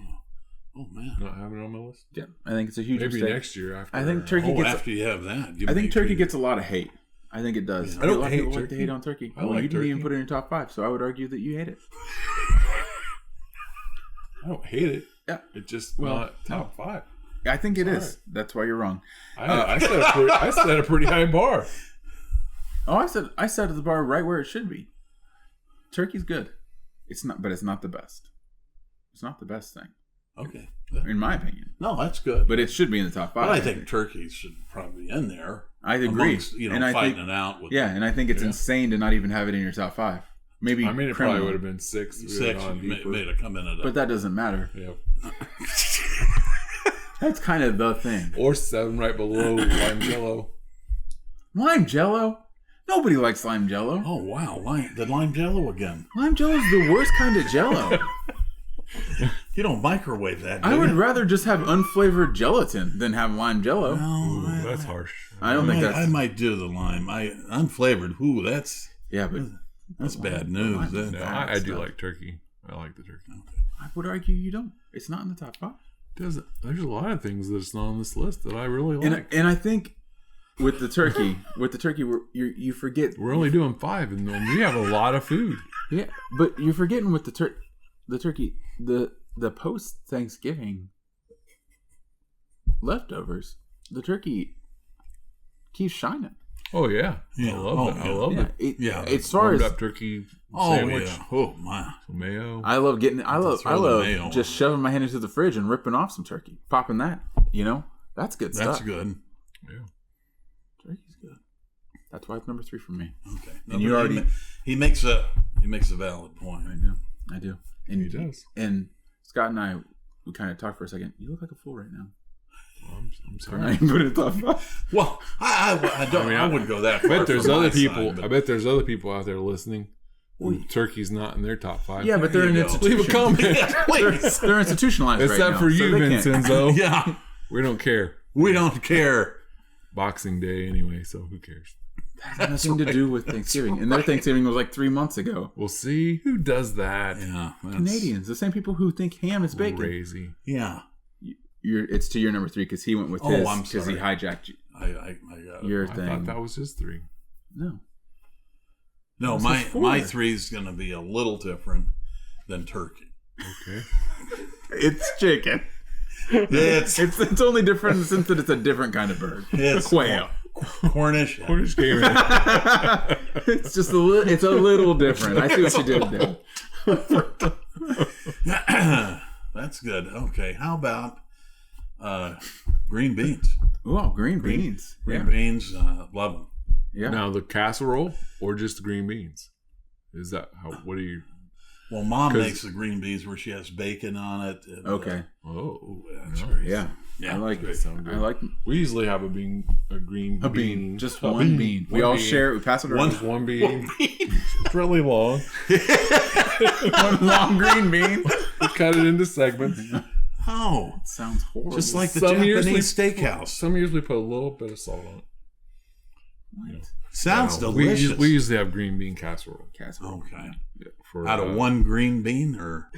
B: Oh man,
A: not having it on my list.
C: Yeah, I think it's a huge mistake.
A: Maybe next year after.
C: I think turkey gets.
B: After you have that,
C: I think turkey gets a lot of hate. I think it does.
B: Yeah.
C: I don't hate turkey. Like to hate on turkey.
A: I like
C: you didn't
A: turkey.
C: even put it in your top 5, so I would argue that you hate it.
A: I don't hate it.
C: Yeah,
A: it's just not top 5.
C: I think it is. That's why you're wrong.
A: I set a pretty high bar.
C: Oh, I set the bar right where it should be. Turkey's good. It's not, but it's not the best. It's not the best thing.
B: Okay.
C: In my opinion.
B: No, that's good.
C: But it should be in the top 5.
B: But I think turkey should probably be in there.
C: I agree.
B: Amongst, and fighting it out with.
C: Yeah, and I think it's insane to not even have it in your top 5. Maybe.
A: It probably would have been 6.
B: 6 made it come in at.
C: But that doesn't matter.
A: Yeah.
C: That's kind of the thing.
A: Or 7 right below lime jello.
C: Lime jello? Nobody likes lime jello.
B: Oh wow, the lime jello again.
C: Lime jello is the worst kind of jello.
B: You don't microwave that, do
C: I would
B: you?
C: rather just have unflavored gelatin than have lime jello.
B: No,
A: that's harsh.
C: I don't think that's...
B: I might do the lime. Unflavored. Ooh, that's...
C: Yeah, but...
B: That's bad news.
A: I do like turkey. I like the turkey.
C: Okay. I would argue you don't. It's not in the top 5.
A: There's a lot of things that's not on this list that I really like.
C: And I think... With the turkey, you forget.
A: We're only doing 5, and we have a lot of food.
C: Yeah, but you're forgetting with the turkey, the post Thanksgiving leftovers. The turkey keeps shining.
A: Oh yeah, I love it. I love it.
C: As far as
A: up turkey sandwich.
B: Yeah. Oh my,
A: some mayo.
C: I love just shoving my hand into the fridge and ripping off some turkey, popping that. That's good stuff.
B: That's good.
A: Yeah.
C: Turkey's good. That's why it's number 3 for me.
B: Okay.
C: And you already
B: he makes a valid point.
C: I do. And
A: he does.
C: And Scott and I, we kind of talked for a second. You look like a fool right now.
A: I'm sorry.
C: I put it top 5.
B: Well, I don't. I wouldn't go that far.
A: I bet there's other people.
B: Side,
A: I bet there's other people out there listening. Turkey's not in their top 5.
C: Yeah, but they're an institution.
A: Leave a comment.
C: They're institutionalized
A: Except
C: right now.
A: for you,
C: they
A: Vincenzo.
B: Yeah.
A: We don't care.
B: We don't care.
A: Boxing Day anyway, so who cares?
C: That has nothing to do with Thanksgiving. And their Thanksgiving was like 3 months ago.
A: We'll see who does that.
B: Yeah.
C: Canadians, the same people who think ham is bacon.
A: Crazy.
B: Yeah.
C: It's to your number 3 because he went with
B: Oh,
C: his
B: I'm
C: because he
B: sorry.
C: hijacked you.
B: I got it.
C: Your
A: I
C: thing.
A: thought that was just 3.
B: No, my 3 is going to be a little different than turkey.
A: Okay.
C: It's chicken. It's only different since it's a different kind of bird.
B: It's
C: quail.
B: Cornish.
A: Cornish game.
C: It's just a little different. I see what you did there.
B: That's good. Okay, how about green beans?
C: Oh, green beans.
B: Green beans, love them.
C: Yeah.
A: Now the casserole or just the green beans? Is that how? What do you?
B: Well, Mom makes the green beans where she has bacon on it. And,
C: Okay.
B: That's great.
C: Yeah.
B: Yeah,
C: I like it.
A: Sound good.
C: I like
A: We usually have a green bean.
C: Just
A: A
C: one bean. We all
A: bean.
C: share it. We pass it around.
A: Just one bean. It's really long.
C: One long green bean.
A: We cut it into segments.
B: Oh,
C: Sounds horrible.
B: just like the
A: Some
B: Japanese
A: usually-
B: steakhouse.
A: Some usually put a little bit of salt on it.
C: What?
B: Sounds
A: No,
B: delicious.
A: We usually have green bean casserole.
C: Casserole.
B: Okay.
A: For,
B: Out of one green bean, or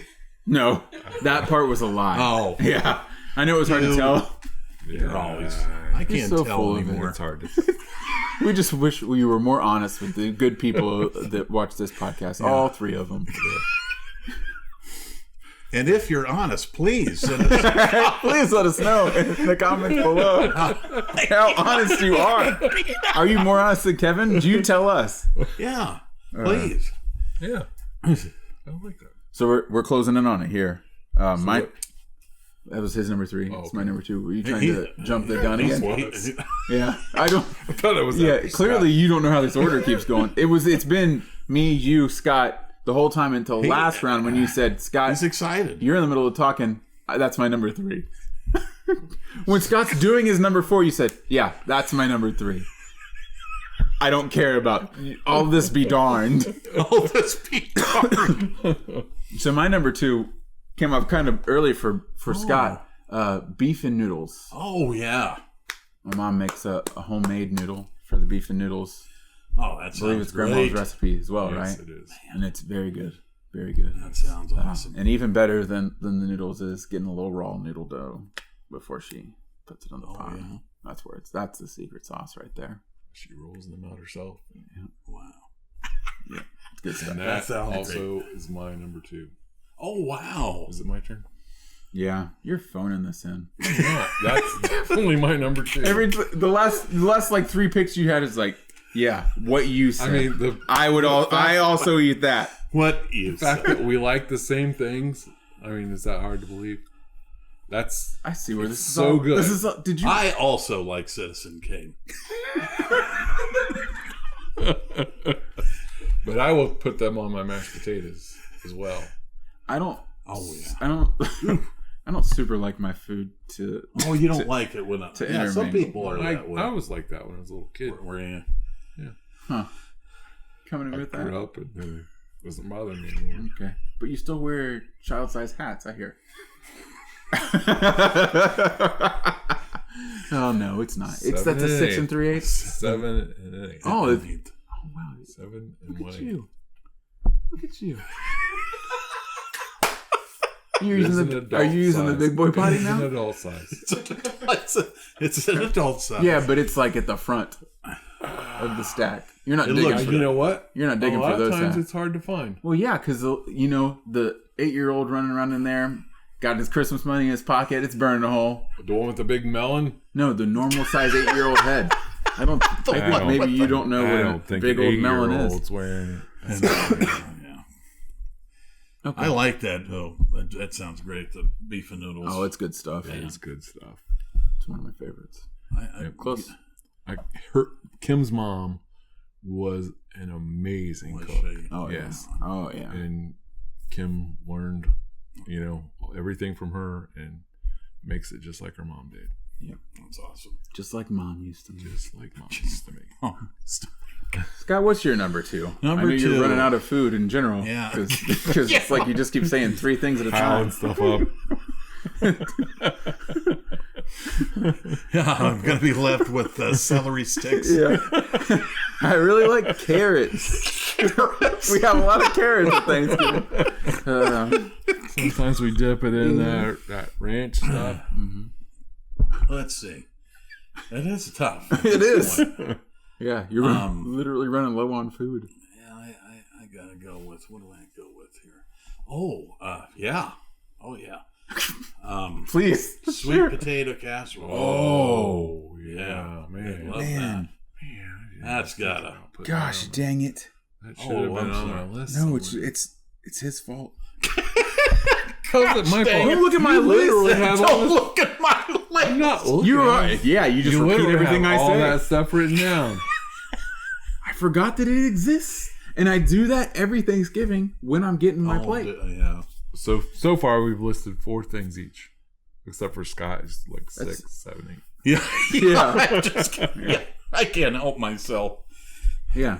C: No, that part was a lie.
B: oh,
C: Yeah. I know it was hard to tell.
B: you're always. I can't
C: so
B: tell
C: full of it.
B: anymore.
A: It's hard to.
C: We just wish we were more honest with the good people that watch this podcast. All 3 of them.
B: And if you're honest, please send us.
C: Please let us know in the comments below how honest you are. Are you more honest than Kevin? Do you tell us?
B: Yeah, please.
A: Yeah. I like that.
C: So we're closing in on it here. That was his number 3. It's my number 2. Were you trying to jump the gun again? Yeah, I don't.
A: I thought it was.
C: Yeah, clearly you don't know how this order keeps going. It's been me, you, Scott, the whole time until last round when you said, Scott,
B: He's excited.
C: you're in the middle of talking. That's my number 3. When Scott's doing his number 4, you said, yeah, that's my number 3. I don't care about all this be darned.
B: All this be darned.
C: So my number 2 came up kind of early for Scott. Beef and noodles.
B: Oh yeah.
C: My mom makes a homemade noodle for the beef and noodles.
B: Oh, that
C: I believe
B: sounds
C: it's grandma's
B: great.
C: recipe as well,
A: Yes,
C: right?
A: it is.
C: And it's very good. Very good.
B: That sounds awesome.
C: And even better than the noodles is getting a little raw noodle dough before she puts it on the pot.
B: yeah.
C: That's the secret sauce right there.
A: She rolls them out herself.
B: Wow.
C: Yeah, it's good stuff.
A: And
B: That
A: that
B: sounds
A: also is my number 2.
B: Oh wow.
A: Is it my turn?
C: Yeah, you're phoning this in.
A: No, that's definitely my number 2.
C: The last like 3 picks you had is like, yeah, what you said.
A: I mean,
C: I also eat that.
B: What you
A: the fact
B: said.
A: that we like the same things. I mean, is that hard to believe? That's
C: I see where this is
A: so
C: all,
A: good.
C: This is all, did you?
B: I also like Citizen Kane.
A: But I will put them on my mashed potatoes as well.
C: I don't.
B: Oh yeah.
C: I don't. I don't super like my food to.
B: Oh, you don't like it when
C: to
B: yeah. Some
C: intermingle.
B: people are that way.
A: I was like that when I was a little kid.
B: Where you?
C: Coming in
A: I
C: with that.
A: grew up and it wasn't bothering me anymore.
C: Okay, but you still wear child-sized hats. I hear. Oh no, it's not. That's a 6 3/8.
A: 7 and 8.
C: Oh,
B: Eight.
C: wow!
A: 7 and
C: Look
A: 1
C: at
A: 8.
C: you! Look at you! You're using are you using the big boy potty now?
A: It's an adult size.
B: It's an adult size.
C: Yeah, but it's like at the front of the stack. You're not
B: It
C: digging.
B: looks-
C: For
A: You know what?
C: You're not digging
A: a lot
C: for those
A: of times
C: hats.
A: it's hard to find.
C: Well, yeah, because the 8-year-old running around in there, got his Christmas money in his pocket. It's burning a hole.
A: The one with the big melon?
C: No, the normal size 8-year-old head. I think maybe you don't know
A: I
C: what
A: don't
C: a
A: think
C: big
A: an
C: old melon
A: 8-year-old's
C: is.
A: wearing it.
B: Yeah.
C: Okay.
B: I like that though. That sounds great. The beef and noodles.
C: Oh, it's good stuff.
A: It's good stuff.
C: It's one of my favorites. Close.
A: Kim's mom was an amazing
B: Was
A: cook.
B: she?
C: Oh
A: Yes.
C: yeah. Oh yeah.
A: And Kim learned, everything from her and makes it just like her mom did.
C: Yep.
B: That's awesome.
C: Just like Mom used to make.
A: Just like Mom used to make.
C: Scott, what's your number 2?
B: Number
C: I know
B: 2.
C: You're running out of food in general.
B: Yeah.
C: Because it's like you just keep saying 3 things at a time.
A: Piling stuff up.
B: Yeah, I'm going to be left with celery sticks.
C: Yeah. I really like carrots. We have a lot of carrots at Thanksgiving.
A: Sometimes we dip it in that ranch stuff.
B: Let's see. It is tough.
C: It is. Yeah, you're literally running low on food.
B: Yeah, I got to go with, what do I go with here? Oh, yeah. Oh, yeah.
C: Please.
B: Sweet potato casserole.
A: Oh, yeah, man.
B: I love that. That's gotta.
C: Gosh, dang it.
A: That should have been on our list.
C: No, it's his fault.
A: How's it my fault?
C: Don't look at my list.
B: Don't look at my list.
A: I'm not looking.
C: You're right. Yeah, you just repeat everything I
A: all
C: say.
A: that stuff written down.
C: I forgot that it exists. And I do that every Thanksgiving when I'm getting my plate.
B: Yeah.
A: So far we've listed 4 things each, except for Scott is like 6, 7, 8.
B: Yeah.
C: Yeah.
B: I can't help myself.
C: Yeah.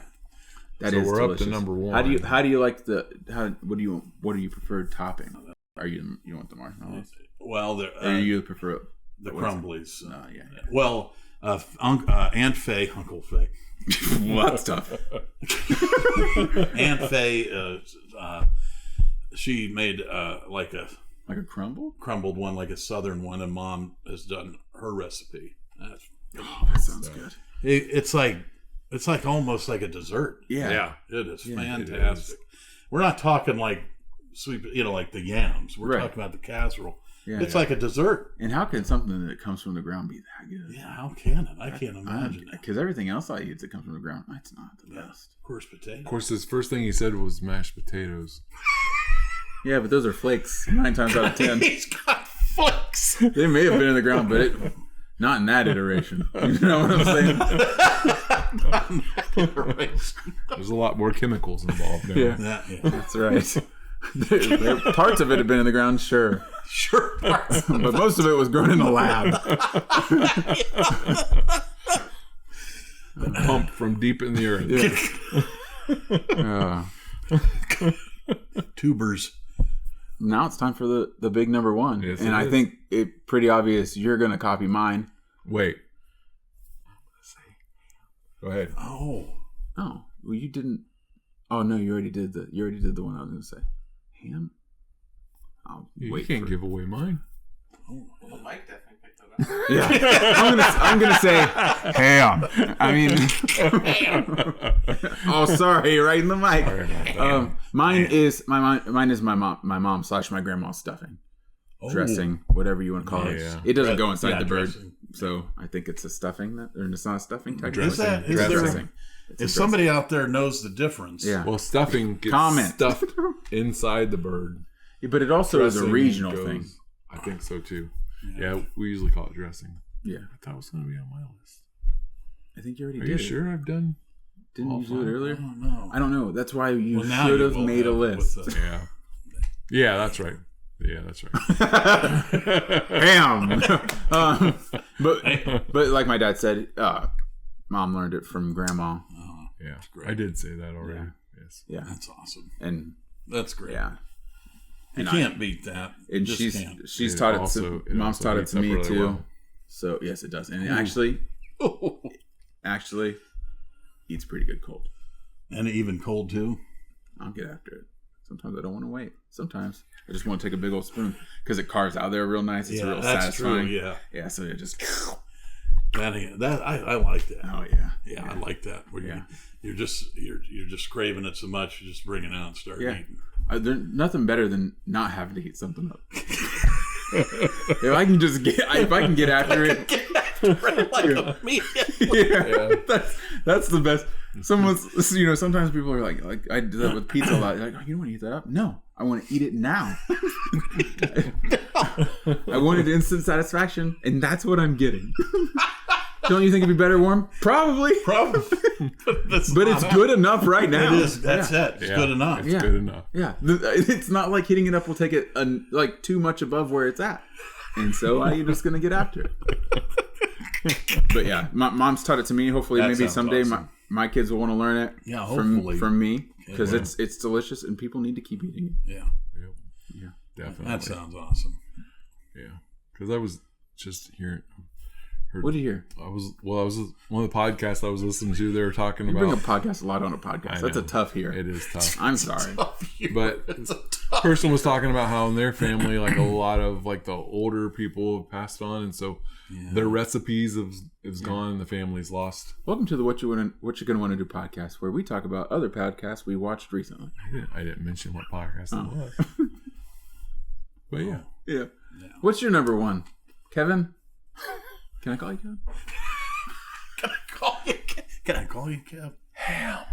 C: That is
A: we're
C: delicious.
A: up to number 1.
C: How do you like what do you prefer topping? Are you want the marshmallows?
B: Well,
C: Or you prefer
B: the crumblies.
C: yeah.
B: Well, Aunt Faye, Uncle Faye.
C: Well, that's tough.
B: Aunt Faye, she made like a
C: crumble?
B: crumbled one, like a southern one, and Mom has done her recipe.
C: That sounds good.
B: It's like almost like a dessert.
C: Yeah.
B: It is fantastic.
A: It is.
B: We're not talking like sweet, like the yams. We're
C: Right.
B: talking about the casserole.
C: Yeah.
B: It's like a dessert.
C: And how can something that comes from the ground be that good?
B: Yeah, how can it? I can't imagine it.
C: Because everything else I eat that comes from the ground, it's not the best.
B: Of course, potato.
A: Of course, his first thing he said was mashed potatoes.
C: Yeah, but those are flakes 9 times out of 10.
B: He's got flakes.
C: They may have been in the ground, but not in that iteration. You know what I'm saying?
A: There's a lot more chemicals involved there.
C: Yeah.
B: Yeah.
C: That's right. Parts of it have been in the ground, sure.
B: Sure.
C: But most of it was grown in a lab.
A: Pumped from deep in the earth.
B: Tubers.
C: Now it's time for the big number 1.
A: Yes,
C: and
A: it
C: I
A: is.
C: think it's pretty obvious you're going to copy mine.
A: Wait. Go ahead.
B: Oh.
C: Oh, well, you didn't. Oh no, you already did the one I was going to say. Ham. I'll
A: You
C: wait.
A: can't give away mine.
D: Well, Mike definitely picked it up.
C: Yeah, I'm gonna say ham. I mean, oh, sorry, right in the mic. Mine is my mom / my grandma's stuffing, dressing, whatever you want to call it.
A: Yeah.
C: It doesn't go inside the bird,
B: dressing.
C: So I think it's a stuffing or it's not a stuffing.
B: Is that? Is
C: It's
B: there,
C: dressing.
B: if somebody out there knows the difference,
C: Yeah.
A: Well, stuffing gets
C: Comment.
A: stuffed inside the bird.
C: But it also is a
A: Dressing
C: regional
A: goes-
C: thing.
A: I think so too. Yeah, we usually call it dressing.
C: Yeah,
A: I thought it was going to be on my list.
C: I think you already
A: Are
C: did.
A: you
C: it.
A: sure I've done?
C: Didn't
A: all
C: you do it
A: 5?
C: earlier?
B: I don't know.
C: I don't know. That's why you
B: Well, now
C: should
B: you
C: have
B: will
C: made a
B: have
C: list.
B: with
A: Yeah. Yeah, that's right. Yeah, that's right.
C: Bam. But like my dad said, Mom learned it from Grandma.
A: Yeah,
B: great.
A: I did say that already.
C: Yeah.
A: Yes.
C: Yeah,
B: That's awesome.
C: and
B: That's great.
C: yeah,
B: You
C: And
B: can't beat that.
C: and
B: Just
C: she's
B: can't.
C: taught it
A: also-
C: to
A: it
C: Mom's
A: also
C: taught it
A: heats
C: to
A: up
C: me
A: really
C: too.
A: well.
C: So yes, it does, and it actually eats pretty good cold.
B: And even cold too.
C: I'll get after it. Sometimes I don't want to wait. Sometimes I just want to take a big old spoon because it carves out there real nice. It's real
B: that's
C: satisfying.
B: true. Yeah,
C: Yeah, so it just.
B: that I like that.
C: Oh yeah.
B: Yeah, I like that. Where
C: Yeah.
B: you're just craving it so much, you just bring it out and start
C: Yeah.
B: eating.
C: There's nothing better than not having to heat something up. if I can get after it, yeah. That's the best. Sometimes people are like I do that with pizza a lot. Like, oh, you don't want to heat that up? No, I want to eat it now. I wanted instant satisfaction, and that's what I'm getting. Don't you think it'd be better warm? Probably.
B: Probably,
C: But it's good enough right now.
B: It is. That's it. It's good enough.
A: It's good enough.
C: Yeah, it's not like heating it up will take it too much above where it's at. And so I'm just going to get after it. But yeah, my mom's taught it to me. Hopefully, maybe someday my kids will want to learn it from me, because it's delicious and people need to keep eating it.
B: Yeah,
A: definitely.
B: That sounds awesome.
A: Yeah, because I was just hearing.
C: What did you hear?
A: I was one of the podcasts I was listening to. They were talking about.
C: You bring a podcast a lot on a podcast. That's a tough hear.
A: It is tough.
C: I'm sorry,
A: but person was talking about how in their family, like a lot of like the older people have passed on, and so their recipes have gone, and the family's lost.
C: Welcome to the What You Gonna Want to Do podcast, where we talk about other podcasts we watched recently.
A: I didn't mention what podcast it was, but yeah.
C: What's your number one, Kevin? Can I call you Kevin?
B: Can I call you Kev?
C: Ham.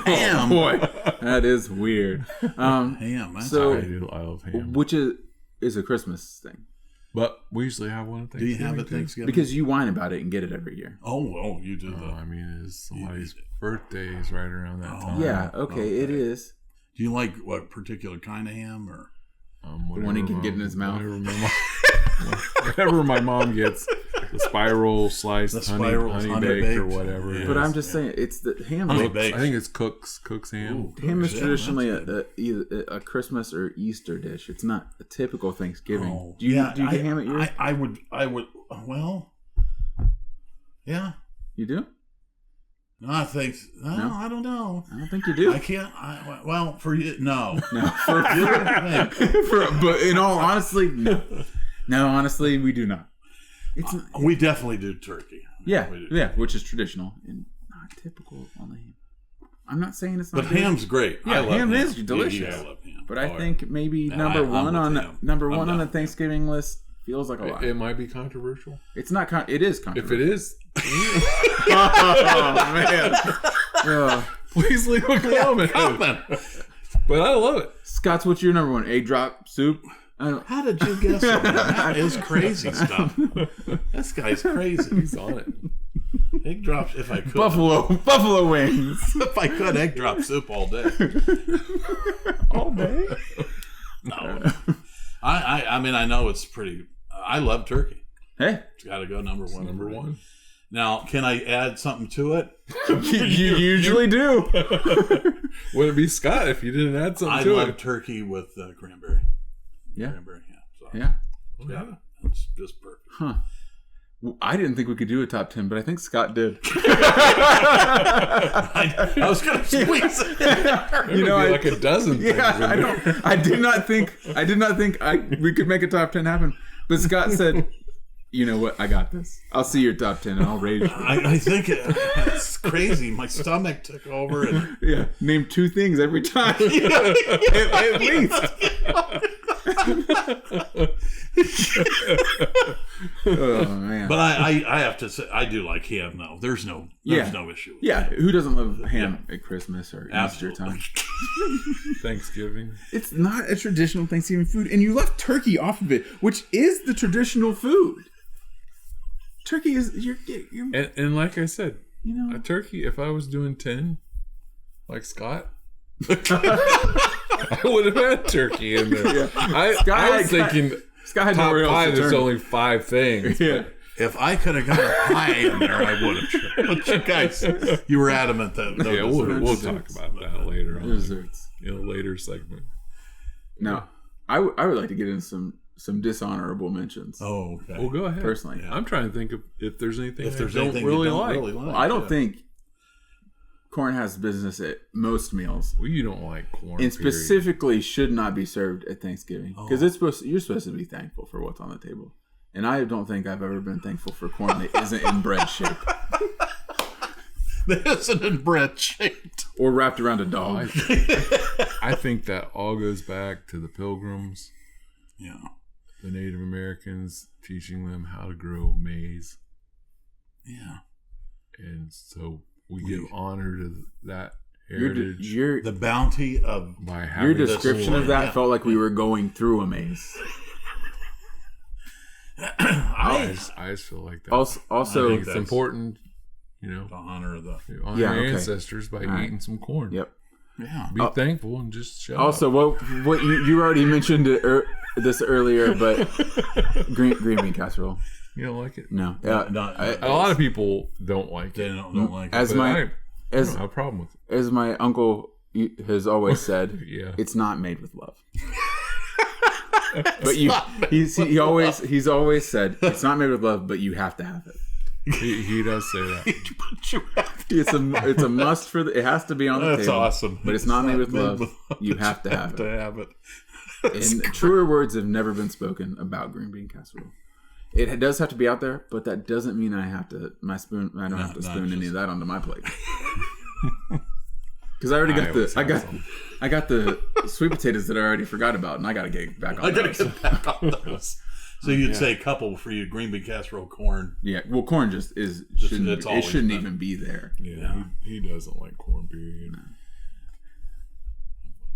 C: Ham. Boy, that is weird.
B: Ham.
C: So
A: I love ham,
C: which is a Christmas thing.
A: But we usually have one at Thanksgiving.
B: Do you have it Thanksgiving?
C: Because you whine about it and get it every year.
B: Oh, you do.
A: I mean, it's somebody's birthday is right around that time.
C: Yeah. Okay, it is.
B: Do you like what particular kind of ham, or
C: the one he can get in his mouth?
A: Whatever my mom gets, the spiral sliced honey baked or whatever.
C: But I'm just saying, it's the ham.
A: I think it's Cook's ham.
C: Ham is traditionally either a Christmas or Easter dish. It's not a typical Thanksgiving.
B: Oh,
C: do you get ham at yours?
B: I would. Well, yeah.
C: You do?
B: No, I think. No, I don't know.
C: I don't think you do.
B: I can't. Well, for you, no.
C: For you, but in all honesty, no. No, honestly, we do not.
B: We definitely do turkey.
C: Yeah, which is traditional and not typical on the ham. I'm not saying it's not.
B: But ham's great.
C: Yeah,
B: I love
C: ham is delicious.
B: Yeah, I love ham.
C: But I think maybe number one on the Thanksgiving list feels like a lot.
A: It might be controversial.
C: It's not. It is controversial.
A: If it is,
C: oh man!
A: Please leave a comment. But I love it.
C: Scott's, what's your number one? Egg drop soup.
B: How did you guess that? That is crazy stuff. This guy's crazy.
A: He's on it.
B: Egg drops, if I could.
C: Buffalo wings.
B: If I could, egg drop soup all day.
C: All day?
B: No. I mean, I know it's pretty. I love turkey.
C: Hey,
B: it's got to go number one.
A: Number one.
B: Now, can I add something to it?
C: You usually do.
A: Would it be Scott if you didn't add something to it?
B: I love turkey with cranberry.
C: Yeah.
B: Cranberry, yeah. So,
C: yeah.
B: It's just perfect.
C: Huh. Well, I didn't think we could do a top 10, but I think Scott did.
B: I was going to squeeze it.
A: You know, like a dozen.
C: Yeah, I did not think we could make a top 10 happen. But Scott said, "You know what? I got this. I'll see your top 10 and I'll raise you."
B: I think it's crazy. My stomach took over. And
C: name two things every time. At least. Oh man!
B: But I have to say I do like ham though. There's no issue.
C: Who doesn't love ham at Christmas or Easter time?
A: Thanksgiving.
C: It's not a traditional Thanksgiving food, and you left turkey off of it, which is the traditional food. Turkey is
A: and like I said,
C: you know,
A: a turkey. If I was doing 10, like Scott. I would have had turkey in there. I was thinking top 5 there's only 5 things.
C: Yeah.
B: If I could have got a pie in there, I would have. But you guys, you were adamant that
A: we'll talk about that later on.
C: Desserts.
A: In a later segment.
C: Now, I would like to get into some dishonorable mentions.
B: Oh, okay.
A: Well, go ahead.
C: Personally,
A: I'm trying to think of if there's anything I don't
B: anything
A: really
B: you don't
A: like.
B: really like.
C: I don't think corn has business at most meals.
A: Well, you don't like corn.
C: And specifically should not be served at Thanksgiving. Because you're supposed to be thankful for what's on the table. And I don't think I've ever been thankful for corn that isn't in bread shape.
B: That isn't in bread shaped.
C: Or wrapped around a dog.
A: I think that all goes back to the Pilgrims.
B: Yeah.
A: The Native Americans teaching them how to grow maize.
B: Yeah.
A: And so we give honor to that heritage.
B: The bounty of
A: by
C: your description of that felt like we were going through a maze.
A: I just feel like that.
C: Also,
A: it's important, you know,
B: to honor
A: your ancestors by eating some corn.
C: Yep.
B: Yeah.
A: Be thankful and just show
C: also,
A: up.
C: what you already mentioned it this earlier, but green bean casserole.
A: You don't like it?
C: No.
B: A
A: lot of people don't like
B: they
A: it.
B: don't like
C: As
B: it.
C: my
A: I don't have a problem with it.
C: as my uncle has always said,
A: Yeah.
C: it's not made with love. But he's always said it's not made with love, but you have to have it.
A: He does say that.
C: It's a must for it has to be on the
B: That's
C: table.
B: awesome.
C: But it's not made with love. You have to have it. And truer words have never been spoken about green bean casserole. It does have to be out there, but that doesn't mean I don't have to spoon any of that onto my plate. Because I already got I got the sweet potatoes that I already forgot about, and I got to get back on those.
B: Get back on those. So you'd say a couple for you: green bean casserole, corn.
C: Yeah, well, corn shouldn't even be there.
A: Yeah, he doesn't like corn, period.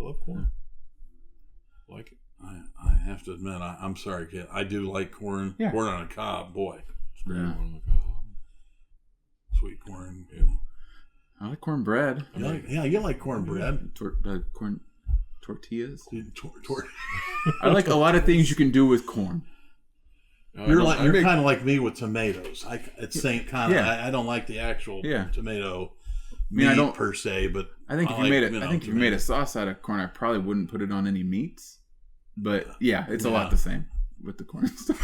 B: I love corn. Like it. I have to admit, I'm sorry, kid. I do like corn.
C: Yeah.
B: Corn on a cob, boy. It's great.
C: Yeah.
B: Corn on a cob. Sweet corn. Yeah.
C: I like cornbread.
B: You like cornbread.
C: Corn tortillas.
B: I
C: I like a lot of things you can do with corn.
B: You're kind of like me with tomatoes. It's same kind of.
C: Yeah.
B: I don't like the actual tomato meat
C: I don't
B: per se, but
C: I think if you made a sauce out of corn, I probably wouldn't put it on any meats. But yeah, it's a lot the same with the corn stuff.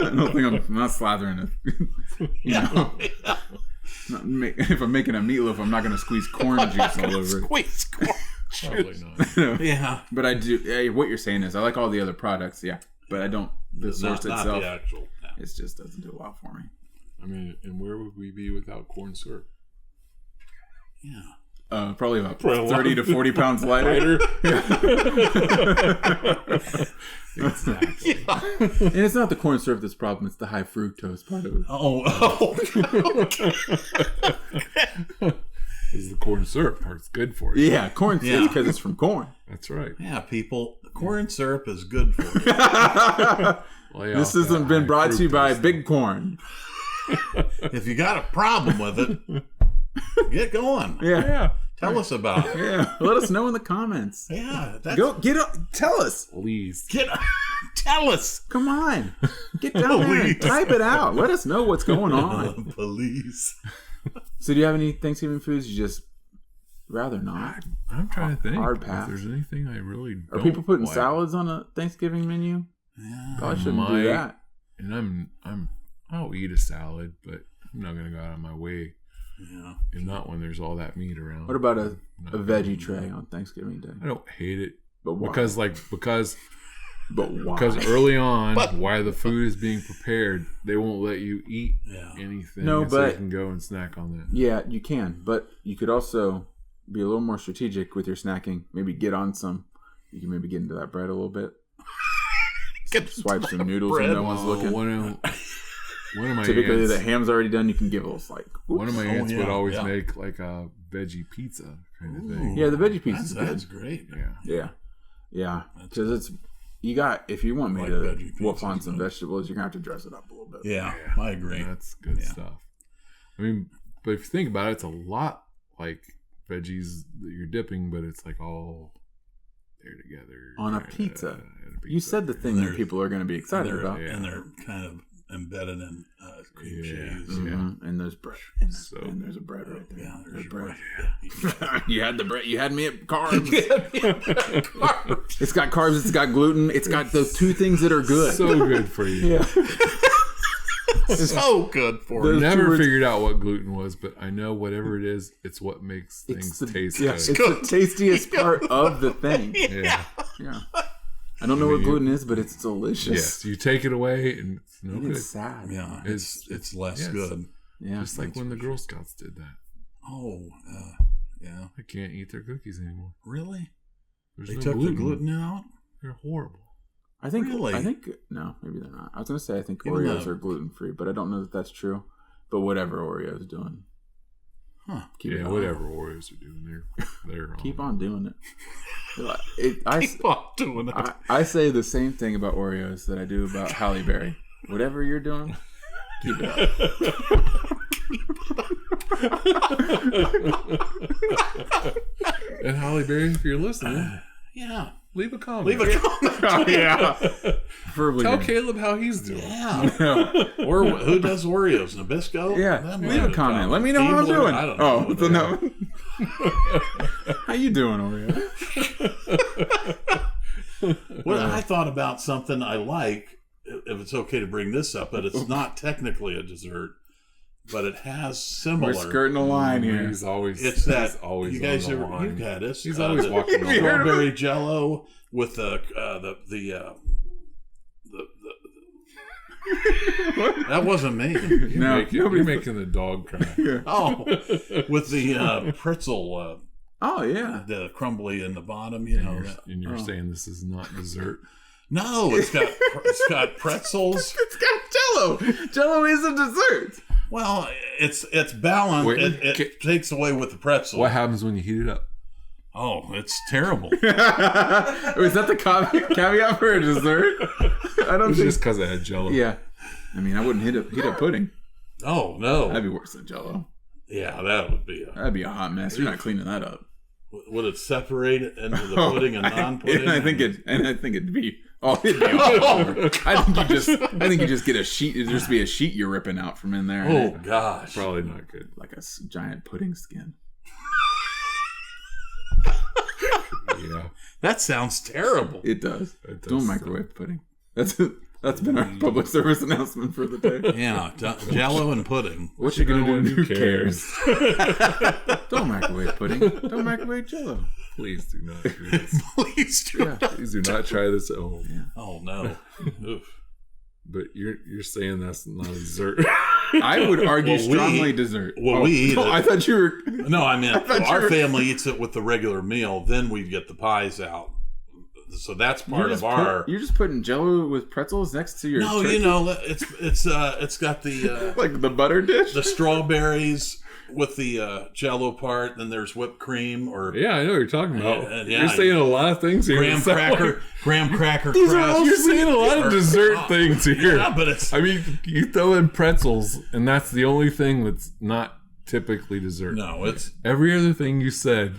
C: I don't think I'm not slathering it. If I'm making a meatloaf, I'm not going to squeeze corn juice all over it.
B: Squeeze corn
A: Probably not.
B: Yeah,
C: but I do. What you're saying is, I like all the other products. Yeah, but I don't. The source
B: not
C: itself,
B: the actual.
C: it just doesn't do a lot for me.
A: I mean, and where would we be without corn syrup?
B: Yeah.
C: Probably about 30 to 40 pounds lighter.
A: Exactly.
C: Yeah. And it's not the corn syrup that's the problem, it's the high fructose part of it.
A: Is the corn syrup part's good for you?
C: Yeah, corn syrup because it's from corn.
A: That's right.
B: Yeah, people, corn syrup is good for you.
C: This hasn't been brought to you by Big Corn.
B: If you got a problem with it, get going.
C: Yeah.
B: Tell us about it.
C: Yeah. Let us know in the comments.
B: Yeah.
C: Tell us.
A: Please.
B: Tell us.
C: Come on. Get down there and type it out. Let us know what's going on.
B: Please.
C: So do you have any Thanksgiving foods you just rather not?
A: I'm trying to think
C: Hard
A: if
C: pass.
A: there's anything I really don't
C: Are people putting
A: like.
C: salads on a Thanksgiving menu?
B: Yeah.
C: Probably shouldn't do that.
A: And I'll eat a salad, but I'm not gonna go out of my way.
B: Yeah.
A: And not when there's all that meat around.
C: What about a veggie tray on Thanksgiving Day?
A: I don't hate it.
C: But why?
A: Because
C: But why?
A: Because early on, while the food is being prepared, they won't let you eat anything.
C: No,
A: so
C: but
A: you can go and snack on that.
C: Yeah, you can. But you could also be a little more strategic with your snacking. Maybe get on some. You can maybe get into that bread a little bit. Swipe some noodles when no one's looking.
A: One of my
C: Typically,
A: aunts,
C: the ham's already done. You can give a little like.
A: One of my aunts would always make like a veggie pizza kind of thing.
C: Yeah, the veggie pizza is good.
B: That's great.
C: Yeah. Because it's if you want me to whoop on some vegetables, you're gonna have to dress it up a little bit.
B: Yeah, I agree.
A: And that's good stuff. I mean, but if you think about it, it's a lot like veggies that you're dipping, but it's like all there together
C: on a pizza. You said the thing that people are going to be excited about,
B: and they're kind of embedded in cream cheese.
C: Mm-hmm. And there's bread. And there's a bread right there.
B: Yeah, there's bread.
C: You had the bread. You had me at carbs. It's got carbs. It's got gluten. It's got those two things that are good.
A: So good for you.
C: Yeah.
B: So good for you.
A: Never figured out what gluten was, but I know whatever it is, it's what makes things taste good.
C: It's the tastiest part of the thing.
A: Yeah.
C: I don't know what gluten is, but it's delicious.
A: Yes, you take it away and it's no good.
C: It's sad.
B: Yeah, it's less good.
C: Yeah,
A: just like when the Girl Scouts did that.
B: Oh, yeah.
A: I can't eat their cookies anymore.
B: Really?
A: There's
B: They
A: no
B: took the gluten out?
A: They're horrible.
C: I think no, maybe they're not. I was gonna say I think Oreos are gluten free, but I don't know that that's true. But whatever Oreo's doing,
A: whatever Oreos are doing, they're
C: keep on doing it.
B: Keep on doing it.
C: I say the same thing about Oreos that I do about Halle Berry. Whatever you're doing, keep it up.
A: And Halle Berry, if you're listening, Leave a comment.
B: Leave a comment.
C: Oh, yeah.
A: Tell Caleb how he's doing.
B: Yeah. Or who does Oreos? Nabisco?
C: Yeah. Leave a comment. Let me know how I'm doing.
B: I don't know.
C: Oh, so no. How you doing, Oreo?
B: Well, I thought about something I like, if it's okay to bring this up, but it's not technically a dessert, but it has similar.
C: We're skirting the line here.
A: He's always.
B: It's that.
A: He's always
B: you guys
A: on the
B: ever?
A: line.
B: You've had this.
A: He's always walking the line.
B: Strawberry Jello with the that wasn't me.
A: You're making the dog cry.
C: Yeah.
B: Oh, with the pretzel.
C: Oh, yeah.
B: The crumbly in the bottom, you know.
A: And you're saying this is not dessert.
B: No, it's got pretzels.
C: It's got Jello. Jello is a dessert.
B: Well, it's balanced.
A: Wait,
B: it takes away with the pretzel.
A: What happens when you heat it up?
B: Oh, it's terrible.
C: Is that the caveat for a dessert? I don't
A: It's
C: think.
A: just because it had Jello.
C: Yeah. I mean, I wouldn't heat up pudding.
B: Oh no,
C: That'd be worse than Jello.
B: yeah, that would be.
C: That'd be a hot mess. You're not cleaning that up.
B: Would it separate it into the pudding and non-pudding?
C: I think it'd be. Oh, it'd be all over. I think you just get a sheet. It'd just be a sheet you're ripping out from in there.
B: Oh gosh,
A: Probably not good.
C: Like a giant pudding skin.
A: Yeah.
B: that sounds terrible.
C: It does.
A: It does
C: Don't microwave pudding. That's been our public service announcement for the day.
B: Yeah, Jello and pudding.
C: What you gonna do?
A: Who cares?
C: Don't microwave pudding. Don't microwave Jello.
A: Please do not do this.
B: Please do.
C: Yeah.
A: Please do not try this at home.
B: Oh no. Oof.
A: But you're saying that's not a dessert.
C: I would argue
B: Well,
C: strongly dessert.
B: we eat it.
C: I thought you were.
B: No, I mean
C: thought you
B: our
C: were-
B: family eats it with the regular meal. Then we get the pies out. So that's part of our.
C: You're just putting Jello with pretzels next to your.
B: No,
C: turkey?
B: you know it's got the
C: like the butter dish.
B: the strawberries with the Jello part. Then there's whipped cream or
A: Yeah, I know what you're talking about.
B: Yeah,
A: You're saying a lot of things here.
B: graham
A: It sounds
B: cracker,
A: like-
B: graham cracker
A: You're
B: crust.
A: saying a lot of dessert
B: Oh,
A: things here.
B: Yeah, but it's
A: I mean, you throw in pretzels, and that's the only thing that's not typically dessert.
B: no, it's
A: Every other thing you said.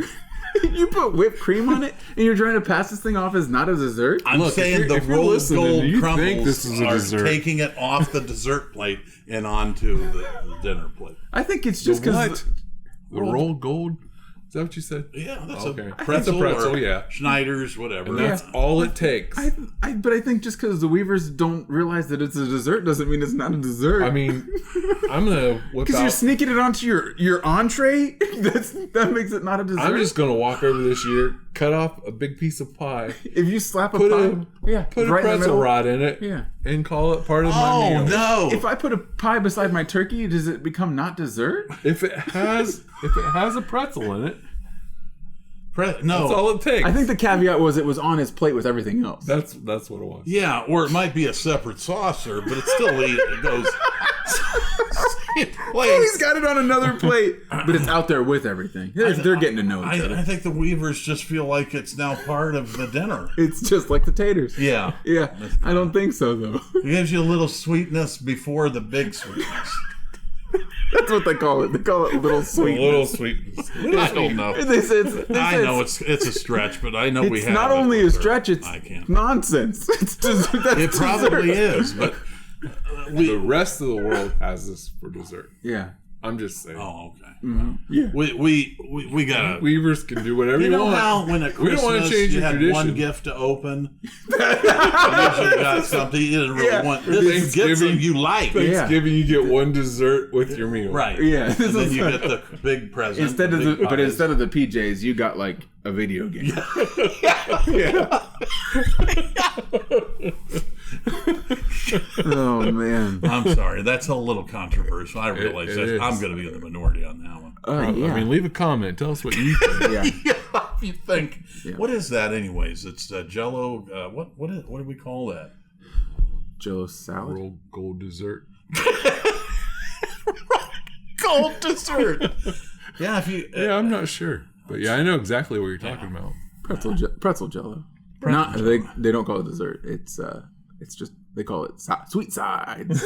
C: You put whipped cream on it, and you're trying to pass this thing off as not a dessert.
B: I'm
A: Look,
B: saying
A: if
B: the
A: you're
B: rolled
A: listening,
B: gold
A: you
B: crumbles
A: think this is a
B: are
A: dessert.
B: taking it off the dessert plate and onto the dinner plate.
C: I think it's just
A: The
C: because.
A: what? The rolled gold? Is that what you said?
B: Yeah, that's
A: Okay.
B: a pretzel,
A: That's a pretzel,
B: or
A: yeah.
B: Schneider's, whatever.
A: And that's all it takes.
C: But I think just because the Weavers don't realize that it's a dessert doesn't mean it's not a dessert.
A: I mean, I'm gonna whip
C: because you're
A: out.
C: sneaking it onto your entree. That makes it not a dessert.
A: I'm just gonna walk over this year, cut off a big piece of pie,
C: if you slap a
A: put
C: pie,
A: put a
C: right in the
A: pretzel
C: middle.
A: rod in it,
C: Yeah.
A: and call it part of my
B: Oh
A: meal.
B: no!
C: If I put a pie beside my turkey, does it become not dessert?
A: If it has a pretzel in it,
B: No,
A: that's all it takes.
C: I think the caveat was it was on his plate with everything else.
A: that's what it was.
B: yeah, or it might be a separate saucer, but it's still it goes.
C: Oh, he's got it on another plate, but it's out there with everything. They're getting to know each other.
B: I think the Weavers just feel like it's now part of the dinner.
C: It's just like the taters.
B: Yeah,
C: Yeah, I don't think so though.
B: it gives you a little sweetness before the big sweetness.
C: That's what they call it. They call it little
A: A
C: sweet.
A: little sweetness.
B: I don't know.
C: They say
B: I know it's a stretch, but I know we
C: it's
B: have.
C: not
B: it
C: only
B: with
C: a
B: her.
C: stretch. It's
B: I can't.
C: nonsense. It's dessert. That's
B: It probably
C: dessert.
B: is, but
A: The rest of the world has this for dessert.
C: Yeah.
A: I'm just saying.
B: oh, okay.
C: Yeah.
B: We gotta.
A: Weavers can do whatever
B: You
A: you
B: know
A: want.
B: how when at
A: We don't wanna
B: Christmas
A: change
B: you
A: your
B: had
A: tradition.
B: one gift to open, you usually got something you didn't really
C: Yeah.
B: want. This is get
A: Thanksgiving.
B: something you like,
A: Thanksgiving, you get one dessert with your meal.
B: right?
C: Yeah.
B: And then you get the big present.
C: Instead of
B: big
C: the, but
B: pies.
C: instead of the PJs, you got like a video game. Oh man.
B: I'm sorry, that's a little controversial. I realize
A: It
B: that
A: is.
B: I'm going to be in the minority on that one.
C: Yeah.
A: I mean, leave a comment. Tell us what you think.
C: yeah.
B: If you think, what is that, anyways? It's Jello. What do we call that?
C: Jello salad.
A: Roll gold dessert.
B: Cold dessert. Yeah, if you.
A: Yeah, I'm not sure, but yeah, I know exactly what you're talking about.
C: Pretzel Jello. Not they don't call it dessert. It's just They call it sweet sides.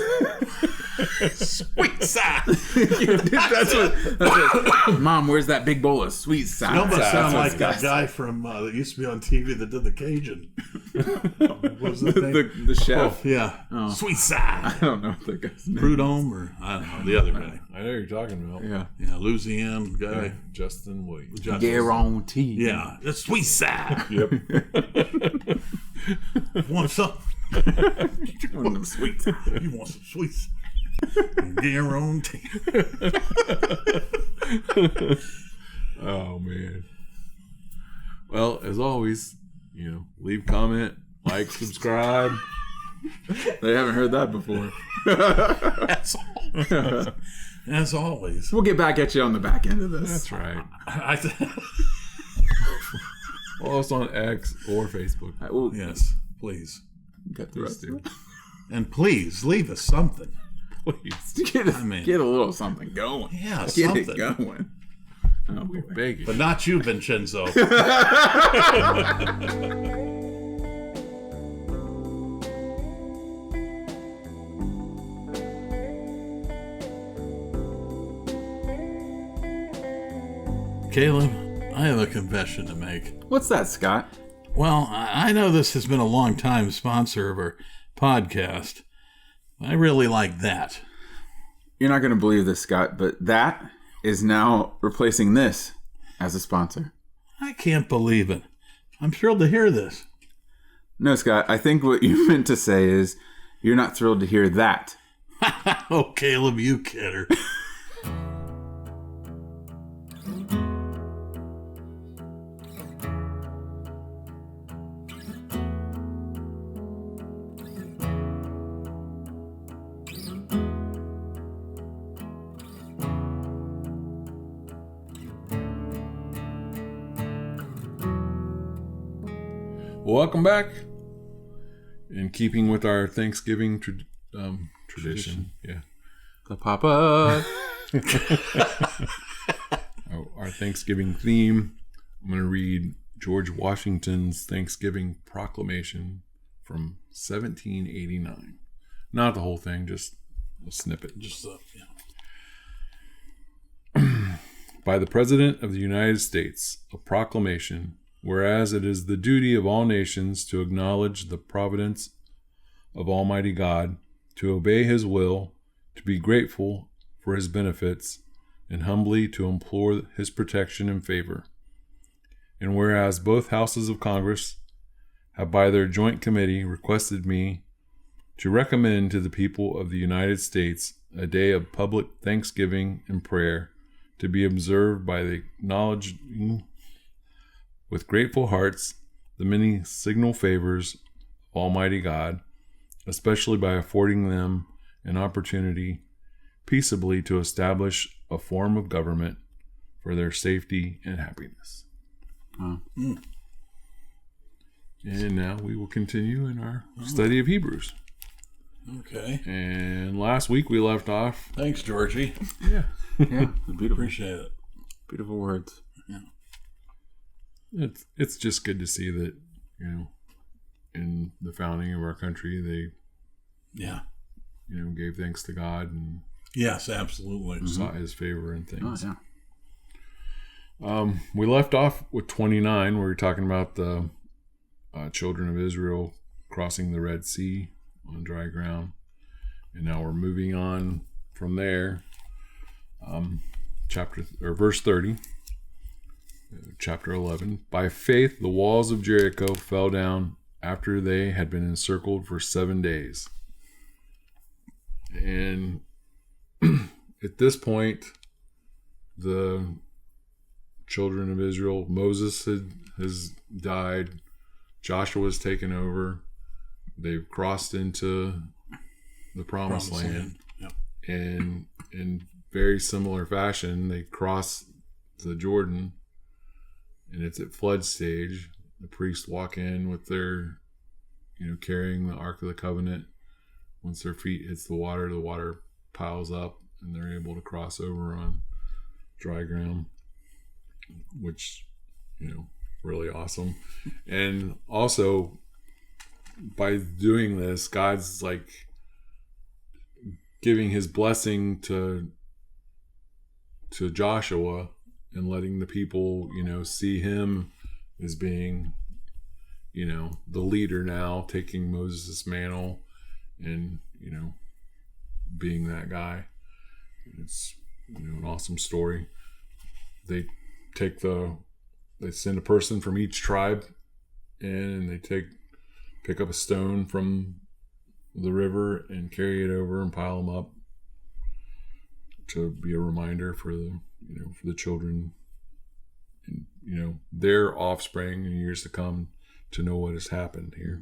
B: Sweet side.
C: That's what. Mom, where's that big bowl of sweet sides?
B: You almost sound like that guy from that used to be on TV that did the Cajun. What was that name?
C: The chef.
B: Yeah. Oh. Sweet side.
C: I don't know what the guy's name.
B: Prudhomme or I don't know the other guy.
A: I know who you're talking about.
B: Yeah, Louisiana guy.
A: Justin Williams.
C: Guarantee.
B: Yeah, the sweet side.
A: Yep.
B: Want some?
C: One of them sweets.
B: You want some sweets? Guarantee.
A: Oh man. Well, as always, leave comment, like, subscribe.
C: They haven't heard that before.
B: As always.
C: We'll get back at you on the back end of this.
A: That's right. Follow us on X or Facebook.
B: Yes, please.
C: Got the rest of it.
B: And please leave us something.
A: Please.
C: Get a little something going.
B: Yeah,
C: Get
B: something.
C: it going. Oh,
A: We're begging.
B: But not you, Vincenzo. Caleb, I have a confession to make.
C: What's that, Scott?
B: Well, I know this has been a long time sponsor of our podcast. I really like that.
C: You're not going to believe this, Scott, but that is now replacing this as a sponsor.
B: I can't believe it. I'm thrilled to hear this.
C: No, Scott, I think what you meant to say is you're not thrilled to hear that.
B: Oh, Caleb, you kidder.
A: Welcome back. In keeping with our Thanksgiving tradition. Yeah.
C: The Papa.
A: Our Thanksgiving theme. I'm going to read George Washington's Thanksgiving Proclamation from 1789. Not the whole thing, just a snippet. By the President of the United States, a proclamation. Whereas it is the duty of all nations to acknowledge the providence of Almighty God, to obey His will, to be grateful for His benefits, and humbly to implore His protection and favor. And whereas both houses of Congress have by their joint committee requested me to recommend to the people of the United States a day of public thanksgiving and prayer to be observed by the acknowledging with grateful hearts the many signal favors of Almighty God, especially by affording them an opportunity peaceably to establish a form of government for their safety and happiness. And now we will continue in our study of Hebrews.
B: Okay.
A: And last week we left off.
B: Thanks, Georgie.
A: Yeah.
C: Yeah. Beautiful.
B: Appreciate it.
C: Beautiful words.
B: Yeah.
A: It's just good to see that, in the founding of our country, they, gave thanks to God and
B: yes, absolutely
A: sought His favor and things.
C: Oh, yeah.
A: We left off with 29, where we're talking about the children of Israel crossing the Red Sea on dry ground, and now we're moving on from there. Verse 30. Chapter 11. By faith, the walls of Jericho fell down after they had been encircled for 7 days. And at this point, the children of Israel, Moses has died, Joshua's taken over, they've crossed into the promised land.
B: Yep.
A: And in very similar fashion, they cross the Jordan. And it's at flood stage. The priests walk in with their, carrying the Ark of the Covenant. Once their feet hits the water piles up, and they're able to cross over on dry ground, which, really awesome. And also, by doing this, God's like giving his blessing to Joshua and letting the people, see him as being, the leader now, taking Moses' mantle and, being that guy. It's, an awesome story. They send a person from each tribe in, and they pick up a stone from the river and carry it over and pile them up to be a reminder for the children and, their offspring in years to come to know what has happened here.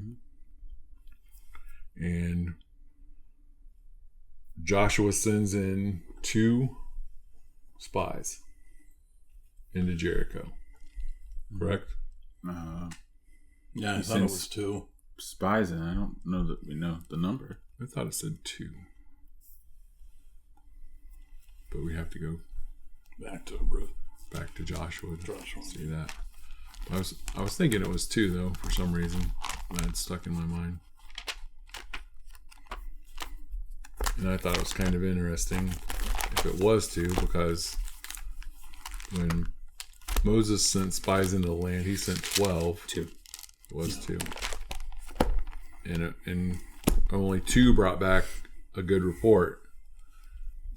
A: And Joshua sends in 2 spies into Jericho. Correct?
B: Yeah, I thought it was 2
C: spies, and I don't know that we know the number.
A: I thought it said 2. But we have to go
B: back to Joshua to
A: see that. I was thinking it was 2 though, for some reason. That stuck in my mind. And I thought it was kind of interesting if it was 2, because when Moses sent spies into the land, he sent 12.
C: 2.
A: It was 2. And only 2 brought back a good report.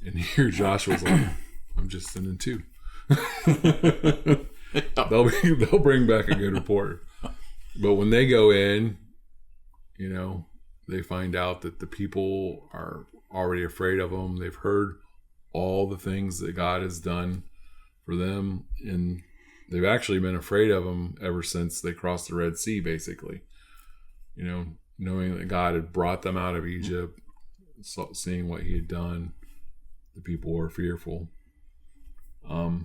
A: And here Joshua's like, I'm just sending 2. They'll bring back a good report. But when they go in, they find out that the people are already afraid of them. They've heard all the things that God has done for them, and they've actually been afraid of him ever since they crossed the Red Sea, basically. Knowing that God had brought them out of Egypt, seeing what he had done, the people were fearful. I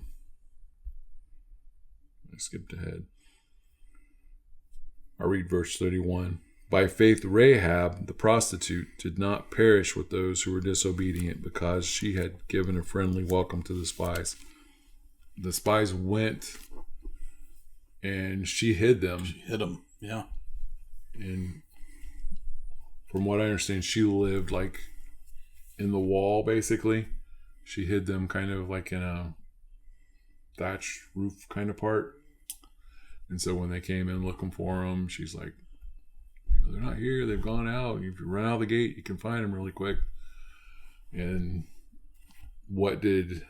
A: skipped ahead. I'll read verse 31. By faith, Rahab, the prostitute, did not perish with those who were disobedient, because she had given a friendly welcome to the spies. The spies went, and she hid them.
B: She hid them, yeah.
A: And from what I understand, she lived like in the wall, basically. She hid them kind of like in a thatch roof kind of part. And so when they came in looking for them, she's like, they're not here. They've gone out. If you run out of the gate, you can find them really quick. And what did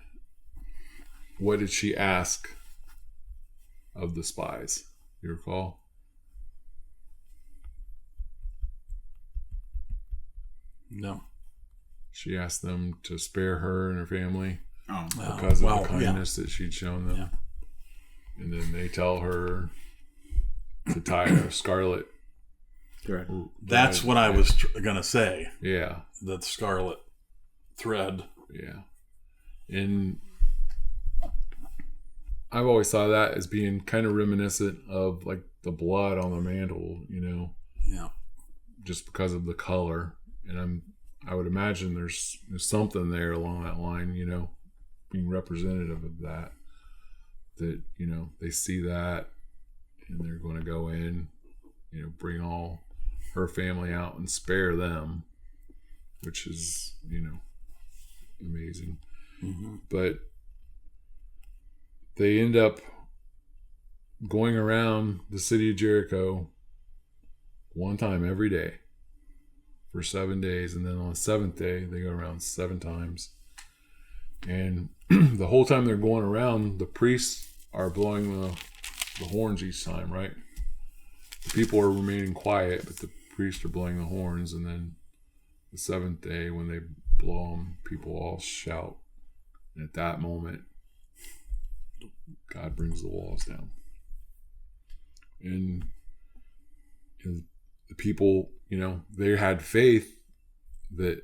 A: she ask of the spies? You recall?
B: No.
A: She asked them to spare her and her family
C: Oh,
A: because of the kindness that she'd shown them.
B: Yeah.
A: And then they tell her to tie a scarlet
C: thread.
B: That's what I was going to say.
A: Yeah.
B: The scarlet thread.
A: Yeah. And I've always saw that as being kind of reminiscent of like the blood on the mantle,
B: Yeah.
A: just because of the color. And I would imagine there's something there along that line, being representative of that they see that and they're going to go in, bring all her family out and spare them, which is, amazing.
B: Mm-hmm.
A: But they end up going around the city of Jericho one time every day for 7 days, and then on the 7th day they go around 7 times. And the whole time they're going around, the priests are blowing the horns each time, right? The people are remaining quiet, but the priests are blowing the horns. And then the 7th day, when they blow them, people all shout. And at that moment, God brings the walls down. And the people, they had faith that,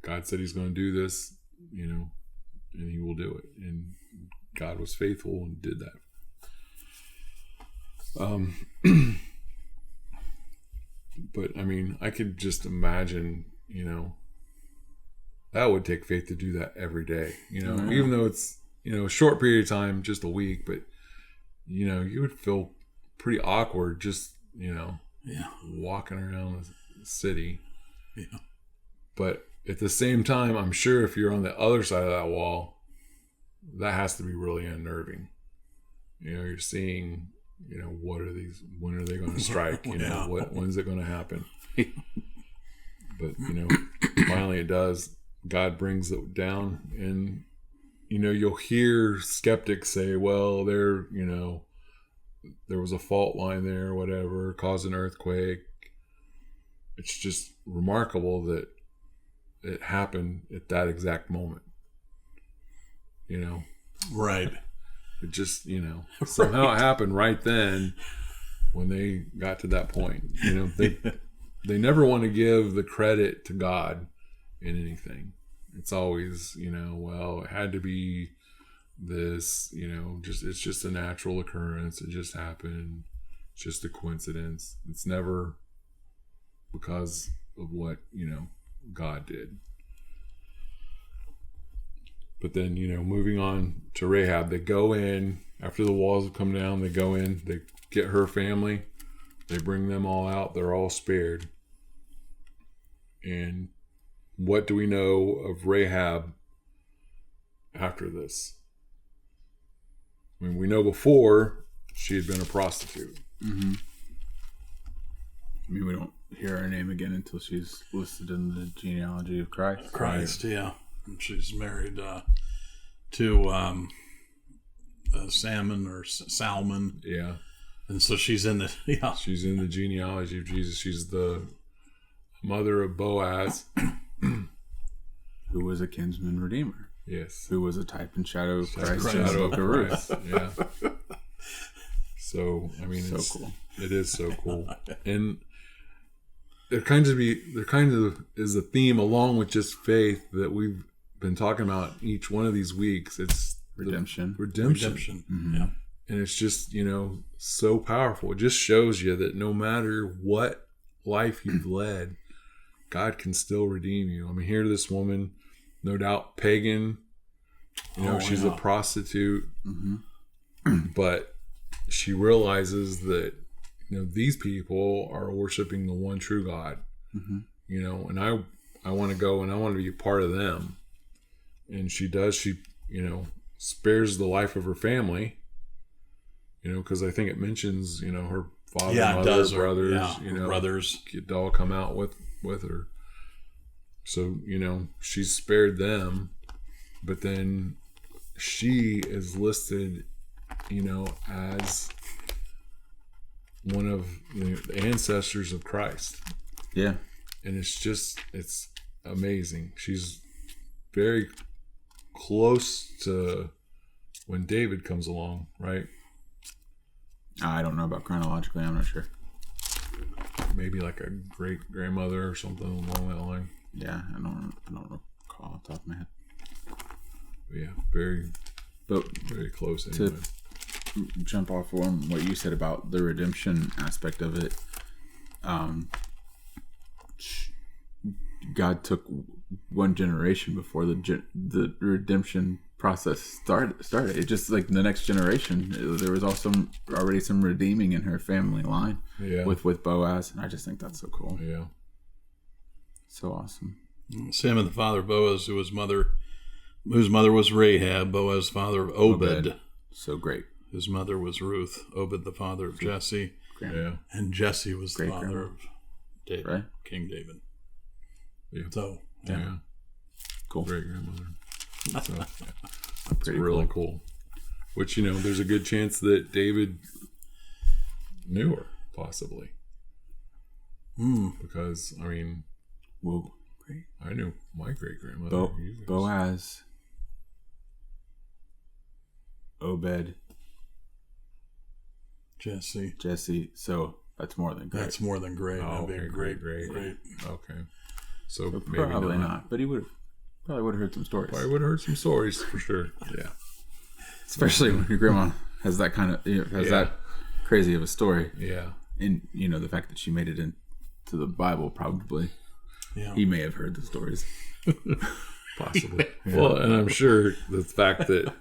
A: God said he's going to do this, and he will do it. And God was faithful and did that. But I could just imagine, that would take faith to do that every day, even though it's, a short period of time, just a week, but, you would feel pretty awkward just, walking around the city.
B: Yeah.
A: But at the same time, I'm sure if you're on the other side of that wall, that has to be really unnerving. You're seeing, when are they going to strike? When's it going to happen? But, finally it does. God brings it down, and, you'll hear skeptics say, well, there was a fault line there, or whatever, caused an earthquake. It's just remarkable that it happened at that exact moment.
B: Right.
A: It just, somehow it happened right then when they got to that point. They never want to give the credit to God in anything. It's always, well, it had to be this, it's just a natural occurrence. It just happened. It's just a coincidence. It's never because of what, God did. But then, moving on to Rahab, they go in after the walls have come down. They go in, they get her family, they bring them all out. They're all spared. And what do we know of Rahab after this? I mean, we know before she had been a prostitute.
C: Mm-hmm. I mean, we don't hear her name again until she's listed in the genealogy of Christ.
B: Christ, yeah. And she's married to Salmon.
A: Yeah.
B: And so she's in the
A: She's in the genealogy of Jesus. She's the mother of Boaz,
C: who was a kinsman redeemer.
A: Yes.
C: Who was a type and shadow of Christ.
A: Shadow of Christ. Yeah. So it's so cool. It is so cool, and there kind of is a theme along with just faith that we've been talking about each one of these weeks. It's
C: redemption.
B: Redemption.
C: Mm-hmm.
B: Yeah.
A: And it's just, so powerful. It just shows you that no matter what life you've led, God can still redeem you. I mean, here this woman, no doubt pagan, she's a prostitute, but she realizes that, these people are worshiping the one true God, and I want to go and I want to be a part of them. And she does, she spares the life of her family, because I think it mentions, her father, mother, brothers,
B: brothers
A: could all come out with her. So, she's spared them, but then she is listed, as one of the ancestors of Christ.
C: Yeah.
A: And it's amazing. She's very close to when David comes along, right?
C: I don't know about chronologically. I'm not sure.
A: Maybe like a great grandmother or something along that line.
C: Yeah, I don't recall off the top of my head.
A: But yeah, very close. Anyway.
C: To jump off on what you said about the redemption aspect of it, God took one generation before the redemption process started. It just like the next generation, there was also already some redeeming in her family line.
A: Yeah.
C: With Boaz, and I just think that's so cool.
A: Yeah.
C: So awesome.
B: Salmon, the father of Boaz, whose mother was Rahab, Boaz, father of Obed.
C: So great.
B: His mother was Ruth, Obed, the father of Jesse.
A: Yeah.
B: And Jesse was the father
C: grandma
B: of David,
C: right?
B: King David.
A: Yeah.
B: So,
A: yeah.
C: Cool.
A: Great grandmother. So,
C: That's
A: really cool. Which, there's a good chance that David knew her, possibly. Because,
C: whoa, great.
A: I knew my great grandmother.
C: Boaz, Obed, Jesse. So that's more than great.
B: That's more than great.
A: Oh,
B: okay,
A: great. Okay. So maybe
C: probably not. But he probably would have heard some stories.
A: Probably would have heard some stories for sure. Yeah.
C: Especially when your grandma has that kind of that crazy of a story.
A: Yeah.
C: And the fact that she made it into the Bible, probably.
B: Yeah.
C: He may have heard the stories.
A: Possibly. Yeah. Well, and I'm sure the fact that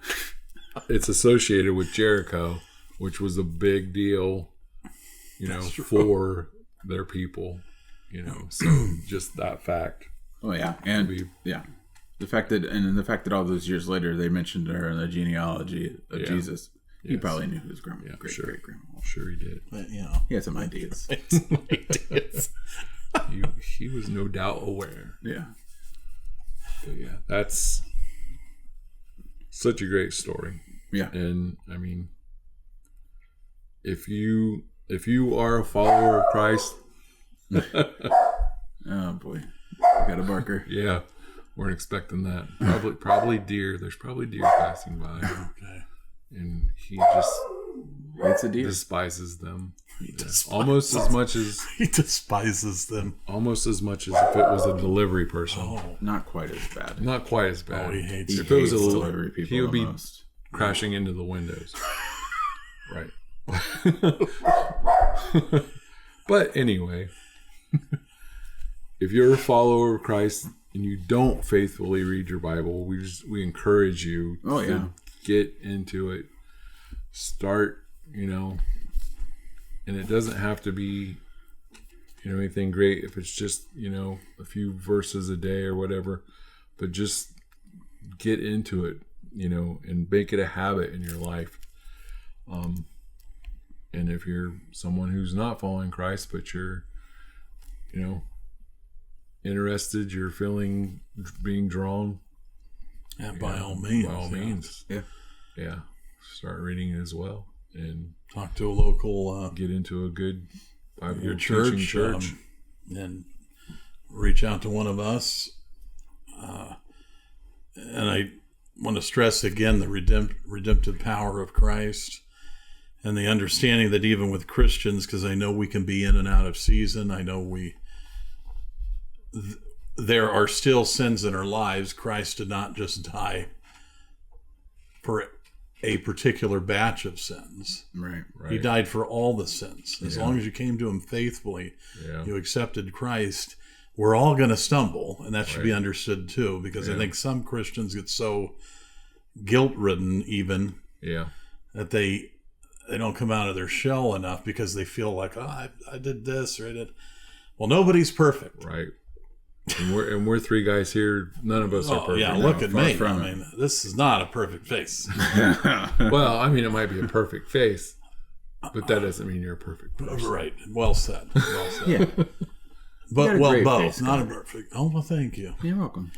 A: it's associated with Jericho, which was a big deal, for their people, So just that fact.
C: Oh yeah, and the fact that all those years later they mentioned her in the genealogy of Jesus, he probably knew his grandma, great grandma.
A: Sure, he did.
B: But,
C: He had some ideas.
A: He was no doubt aware.
C: Yeah.
A: But yeah, that's such a great story.
C: Yeah.
A: And I mean, if you are a follower of Christ,
C: oh boy, I got a barker.
A: Yeah, weren't expecting that. Probably deer. There's probably deer passing by.
B: okay.
A: And he just
C: It's a deer.
A: despises them.
B: He despises
A: Almost as much as
B: he despises them.
A: Almost as much as if it was a delivery person.
B: Oh,
C: Not quite as bad.
A: Not quite as bad.
B: oh, he hates
C: He
A: If it was
C: hates
A: a
C: delivery people
A: he would be
C: almost.
A: crashing into the windows. Right. But anyway, if you're a follower of Christ and you don't faithfully read your Bible, we encourage you to get into it. Start, and it doesn't have to be, anything great. If it's just, a few verses a day or whatever, but just get into it, and make it a habit in your life. And if you're someone who's not following Christ, but you're, interested, you're feeling being drawn.
B: Yeah, by all means.
A: By all means.
C: Yeah.
A: Yeah. Start reading it as well. And
B: Talk to a local
A: get into a good Bible
B: your
A: teaching
B: church. And reach out to one of us. And I want to stress again the redemptive power of Christ. And the understanding that even with Christians, because I know we can be in and out of season, I know there are still sins in our lives. Christ did not just die for a particular batch of sins.
C: Right.
A: Right.
B: He died for all the sins. As long as you came to him faithfully, you accepted Christ, we're all going to stumble, and that should be understood too, because I think some Christians get so guilt-ridden even that they don't come out of their shell enough because they feel like, I did this or I did. Well, nobody's perfect.
A: Right. And we're three guys here. None of us are perfect.
B: Yeah, look at me. I mean, this is not a perfect face.
A: Well, I mean, it might be a perfect face, but that doesn't mean you're a perfect person.
B: Right. Well said. Well said.
C: Yeah.
B: But both.
C: Face,
B: not a perfect. Oh, well, thank you.
C: You're welcome.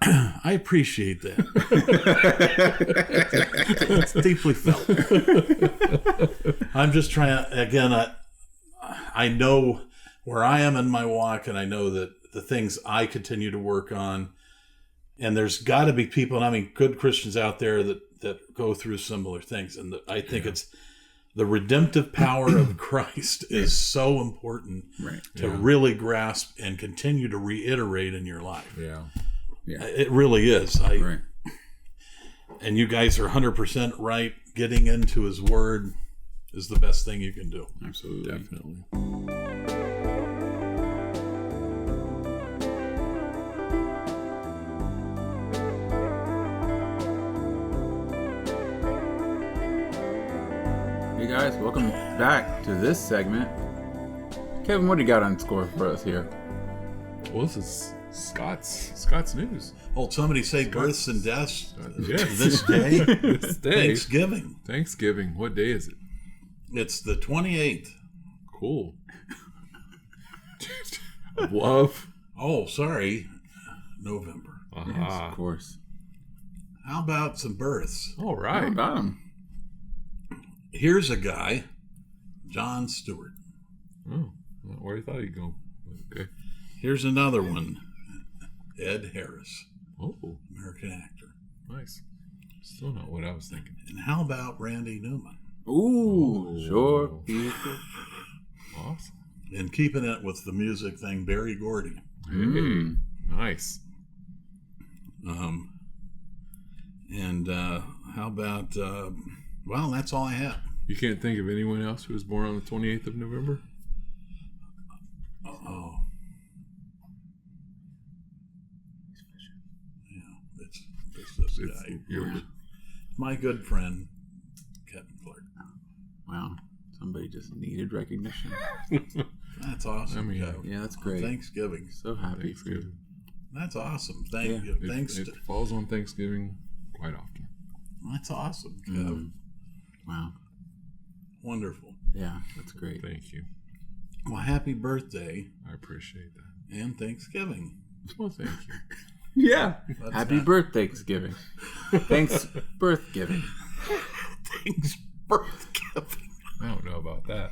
B: I appreciate that. It's deeply felt. I'm just trying. Again, I know where I am in my walk, and I know that the things I continue to work on, and there's got to be people, and I mean good Christians out there that go through similar things, and I think it's the redemptive power of Christ is so important to really grasp and continue to reiterate in your life.
C: Yeah.
B: It really is. And you guys are 100% right. Getting into his word is the best thing you can do.
C: Absolutely.
A: Definitely.
C: Hey guys, welcome back to this segment. Kevin, what do you got on score for us here?
A: Well, this is Scott's news.
B: Oh, somebody say births and deaths
A: Yes.
B: this day?
A: This day.
B: Thanksgiving.
A: Thanksgiving. What day is it?
B: It's the 28th.
A: Cool. Love.
B: Oh, sorry. November.
C: Yes, of course.
B: How about some births?
A: All
C: How
A: right.
C: about him?
B: Here's a guy, John Stewart.
A: Oh, where you thought he'd go. Okay.
B: Here's another one, Ed Harris,
A: Oh,
B: American actor.
A: nice. Still not what I was thinking.
B: And how about Randy Newman?
C: Ooh, sure people.
A: Awesome.
B: And keeping it with the music thing, Barry Gordy.
A: Hey, nice.
B: And how about, well, that's all I have.
A: You can't think of anyone else who was born on the 28th of November?
B: Oh. Yeah, it's this guy. My good friend, Kevin Clark.
C: Wow, somebody just needed recognition.
B: That's awesome.
A: I mean,
B: Kev.
C: Yeah, that's great.
B: Thanksgiving.
C: So happy for you.
A: Thanksgiving.
B: That's awesome. Thank you. Thanks.
A: It falls on Thanksgiving quite often.
B: That's awesome, Kev.
C: Wow.
B: Wonderful.
C: Yeah, that's great.
A: Thank you.
B: Well, happy birthday
A: I appreciate that.
B: and Thanksgiving.
A: Well, thank you.
C: Yeah.
B: That's
C: Happy
B: not-
C: birthday, Thanksgiving. Thanks, birthgiving.
B: Thanks, birthgiving.
A: I don't know about that.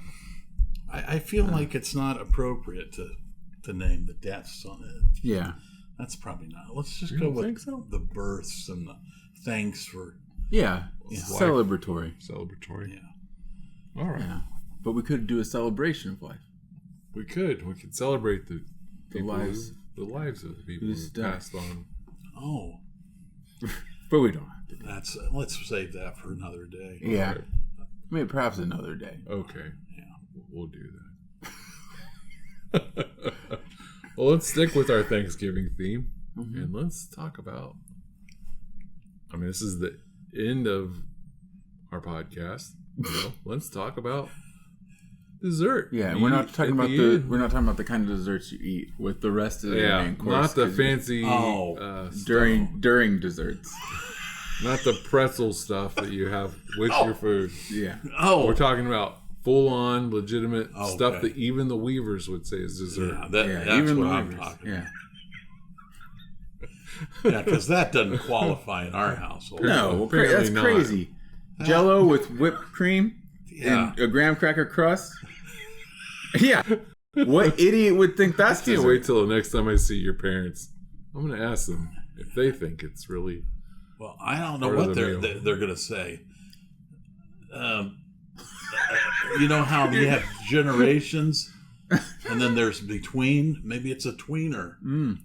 B: I feel like it's not appropriate to name the deaths on it.
C: Yeah.
B: That's probably not. Let's just
A: You
B: go
A: don't
B: with
A: think so?
B: the births and the thanks for.
C: Yeah.
B: Yeah.
C: Celebratory.
A: Celebratory.
B: Yeah.
A: All right.
C: Yeah. But we could do a celebration of life.
A: We could celebrate the people
C: lives.
A: the lives of the people who
C: Who's died.
A: passed on.
B: Oh,
C: But we don't have to.
B: that's. Let's save that for another day.
C: Yeah.
A: All right.
C: Maybe perhaps another day.
A: Okay.
B: Yeah.
A: We'll do that. Well, let's stick with our Thanksgiving theme and let's talk about. I mean, this is the end of our podcast. Let's talk about dessert.
C: Yeah,
A: You
C: we're not talking
A: at
C: about
A: end.
C: we're not talking about the kind of desserts you eat with the rest of the main course.
A: not the
C: 'cause
A: fancy
B: Oh,
C: during desserts.
A: not the pretzel stuff that you have with your food.
C: Yeah.
B: Oh,
A: We're talking about full-on, legitimate
B: Oh,
A: stuff
B: okay.
A: that even the Weavers would say is dessert.
B: yeah,
C: Yeah,
B: that's
C: even
B: what
C: the
B: I'm
C: Weavers.
B: talking
C: Yeah.
B: about. Yeah, because that doesn't qualify in our household.
C: No,
A: Apparently
C: that's
A: not.
C: crazy. Jello with whipped cream
B: Yeah.
C: and a graham cracker crust. Yeah. What idiot would think that's
A: I can't
C: dessert?
A: wait till the next time I see your parents. I'm going to ask them if they think it's really.
B: Well, I don't know
A: Part of
B: what
A: the
B: they're
A: meal.
B: they're going to say. You know how you have generations, and then there's between. Maybe it's a tweener.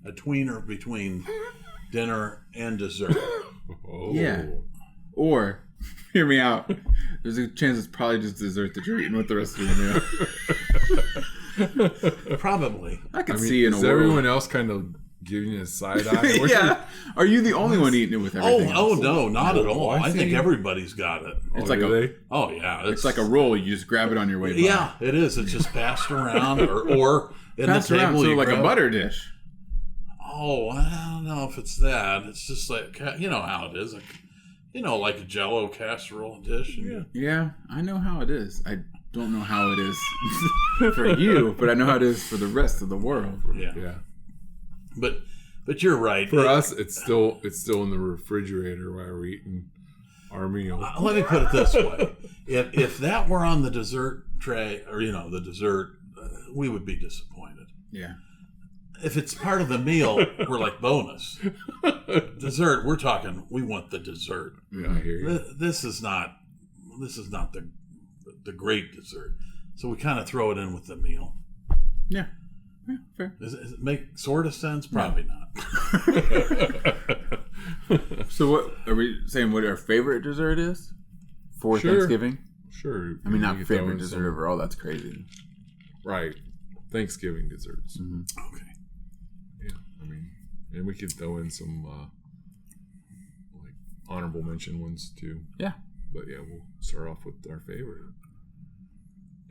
B: A tweener between dinner and dessert.
A: Oh.
C: Yeah. Or, hear me out. There's a chance it's probably just dessert that you're eating with the rest of your meal.
B: Probably.
C: I could
A: I mean,
C: see in a
A: is
C: world.
A: everyone else kind of giving you a side eye?
C: Yeah. Are you the only one eating it with everything
B: Oh
C: else?
B: no, not at all.
A: I
B: I think
A: see.
B: everybody's got it.
C: It's
A: Oh,
C: like
A: do
C: a
A: they?
B: Oh yeah,
C: it's like a roll. You just grab it on your way by.
B: yeah. It is. It's just passed around, or in
C: Passed
B: the table.
C: around, so
B: you
C: like a
B: grab-
C: butter dish.
B: Oh, I don't know if it's that. It's just like you know how it is. Like, like a Jello casserole dish. And
C: Yeah, I know how it is. I don't know how it is for you, but I know how it is for the rest of the world.
B: Yeah.
A: Yeah.
B: But you're right.
A: For us, it's still in the refrigerator while we're eating our meal.
B: Let me put it this way: if that were on the dessert tray, or the dessert, we would be disappointed.
C: Yeah.
B: If it's part of the meal, we're like bonus. Dessert, we're talking. We want the dessert.
A: Yeah, I hear you.
B: This is not the great dessert. So we kind of throw it in with the meal.
C: Yeah. Yeah, fair.
B: Does it make sort of sense? Probably not.
C: So what are we saying? What our favorite dessert is for
A: Sure.
C: Thanksgiving?
A: Sure.
C: I mean, not
A: we could throw
C: favorite
A: in
C: dessert
A: some-
C: overall. That's crazy.
A: Right. Thanksgiving desserts.
B: Okay.
A: Yeah. I mean, and we could throw in some like honorable mention ones too.
C: Yeah.
A: But yeah, we'll start off with our favorite.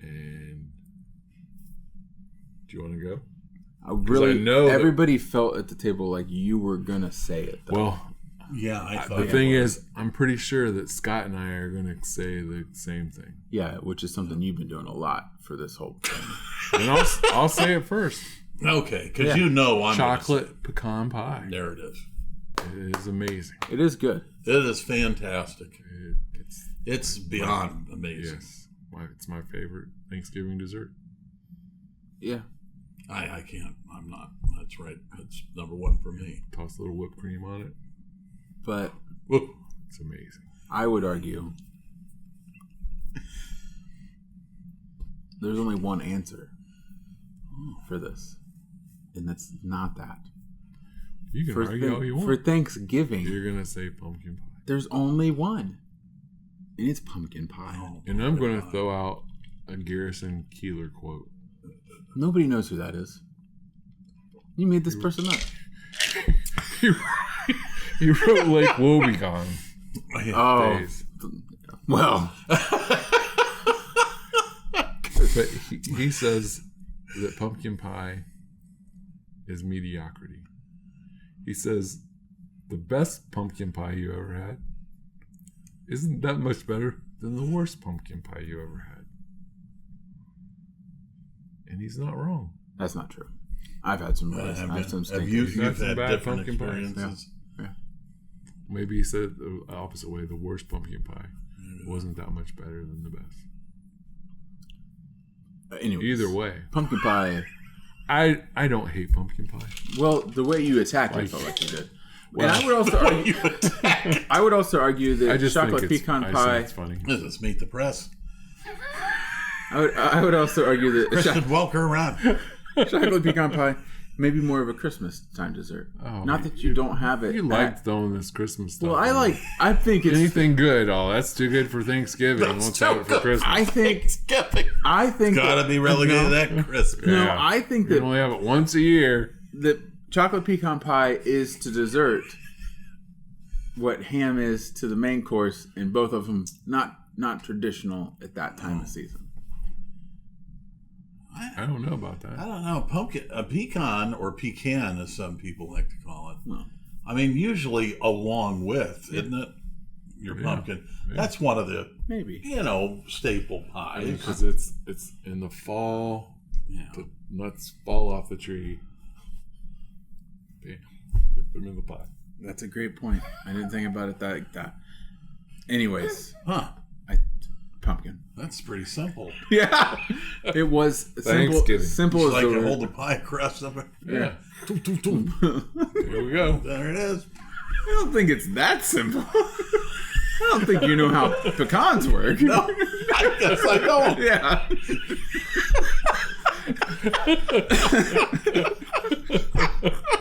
A: And do you want to go?
C: I really
A: know that-
C: everybody felt at the table like you were gonna say it. Though.
A: Well,
B: Yeah, I thought
A: the thing is, I'm pretty sure that Scott and I are going to say the same thing.
C: Yeah, which is something you've been doing a lot for this whole thing.
A: And I'll say it first.
B: okay, because
C: Yeah.
B: I'm gonna
A: Chocolate pecan pie.
B: say- There it is.
A: It is amazing.
C: It is good.
B: It is fantastic.
A: It's
B: It's beyond amazing.
A: yes, it's my favorite Thanksgiving dessert.
C: Yeah.
B: I can't. I'm not. That's right. It's number one for me.
A: Toss a little whipped cream on it.
C: But
B: Woo.
A: It's amazing.
C: I would argue there's only one answer for this. And that's not that.
A: You can argue all you
C: For
A: want.
C: Thanksgiving,
A: You're going to say pumpkin pie.
C: there's only one. And it's pumpkin pie.
B: Oh,
A: And I'm going to
B: God.
A: throw out a Garrison Keillor quote.
C: Nobody knows who that is. You made this person up.
A: He wrote Lake Wobegon
C: Oh,
A: days.
C: well,
A: But he says that pumpkin pie is mediocrity. He says the best pumpkin pie you ever had isn't that much better than the worst pumpkin pie you ever had. And he's not wrong.
C: That's not true. I've had some bad. I've had some
B: you've had
A: bad
B: different
A: pumpkin pies.
B: experiences.
C: Yeah.
A: Maybe he said the opposite way. The worst pumpkin pie wasn't that much better than the best.
C: Anyways,
A: Either way,
C: pumpkin pie.
A: I don't hate pumpkin pie.
C: Well, the way you attacked it felt like you did. And I would also argue. I would also argue that chocolate pecan pie.
A: It's funny.
B: Let's meet the press.
C: I would also argue that
B: Kristen Welker around.
C: chocolate pecan pie may be more of a Christmas time dessert. Not that you don't have it.
A: You like throwing this Christmas stuff.
C: Well, I think it's
A: anything good. Oh, that's too good for Thanksgiving. Let's have it for Christmas.
C: I think
B: Gotta be relegated to that Christmas.
C: No,
A: Yeah.
C: I think
A: You
C: that
A: only have it once a year.
C: that chocolate pecan pie is to dessert what ham is to the main course, and both of them not traditional at that time of season.
A: I don't know about that.
B: I don't know. A pecan or pecan, as some people like to call it.
C: No.
B: I mean, usually along with, isn't it? Your pumpkin.
A: Yeah.
B: That's one of the
C: Maybe.
B: staple pies.
A: Because it's in the fall.
B: Yeah.
A: The nuts fall off the tree. Bam. You put them in the pot.
C: That's a great point. I didn't think about it like that. Anyways, pumpkin.
B: That's pretty simple.
C: Yeah, it was
A: Thanksgiving.
C: simple
B: It's
C: as
B: like
C: the
B: you
C: word.
B: hold the pie crust up.
A: Yeah.
B: Toom, toom, toom.
A: Here we go.
B: There it is.
C: I don't think it's that simple. I don't think you know how pecans work.
B: No, I guess I don't.
C: Yeah.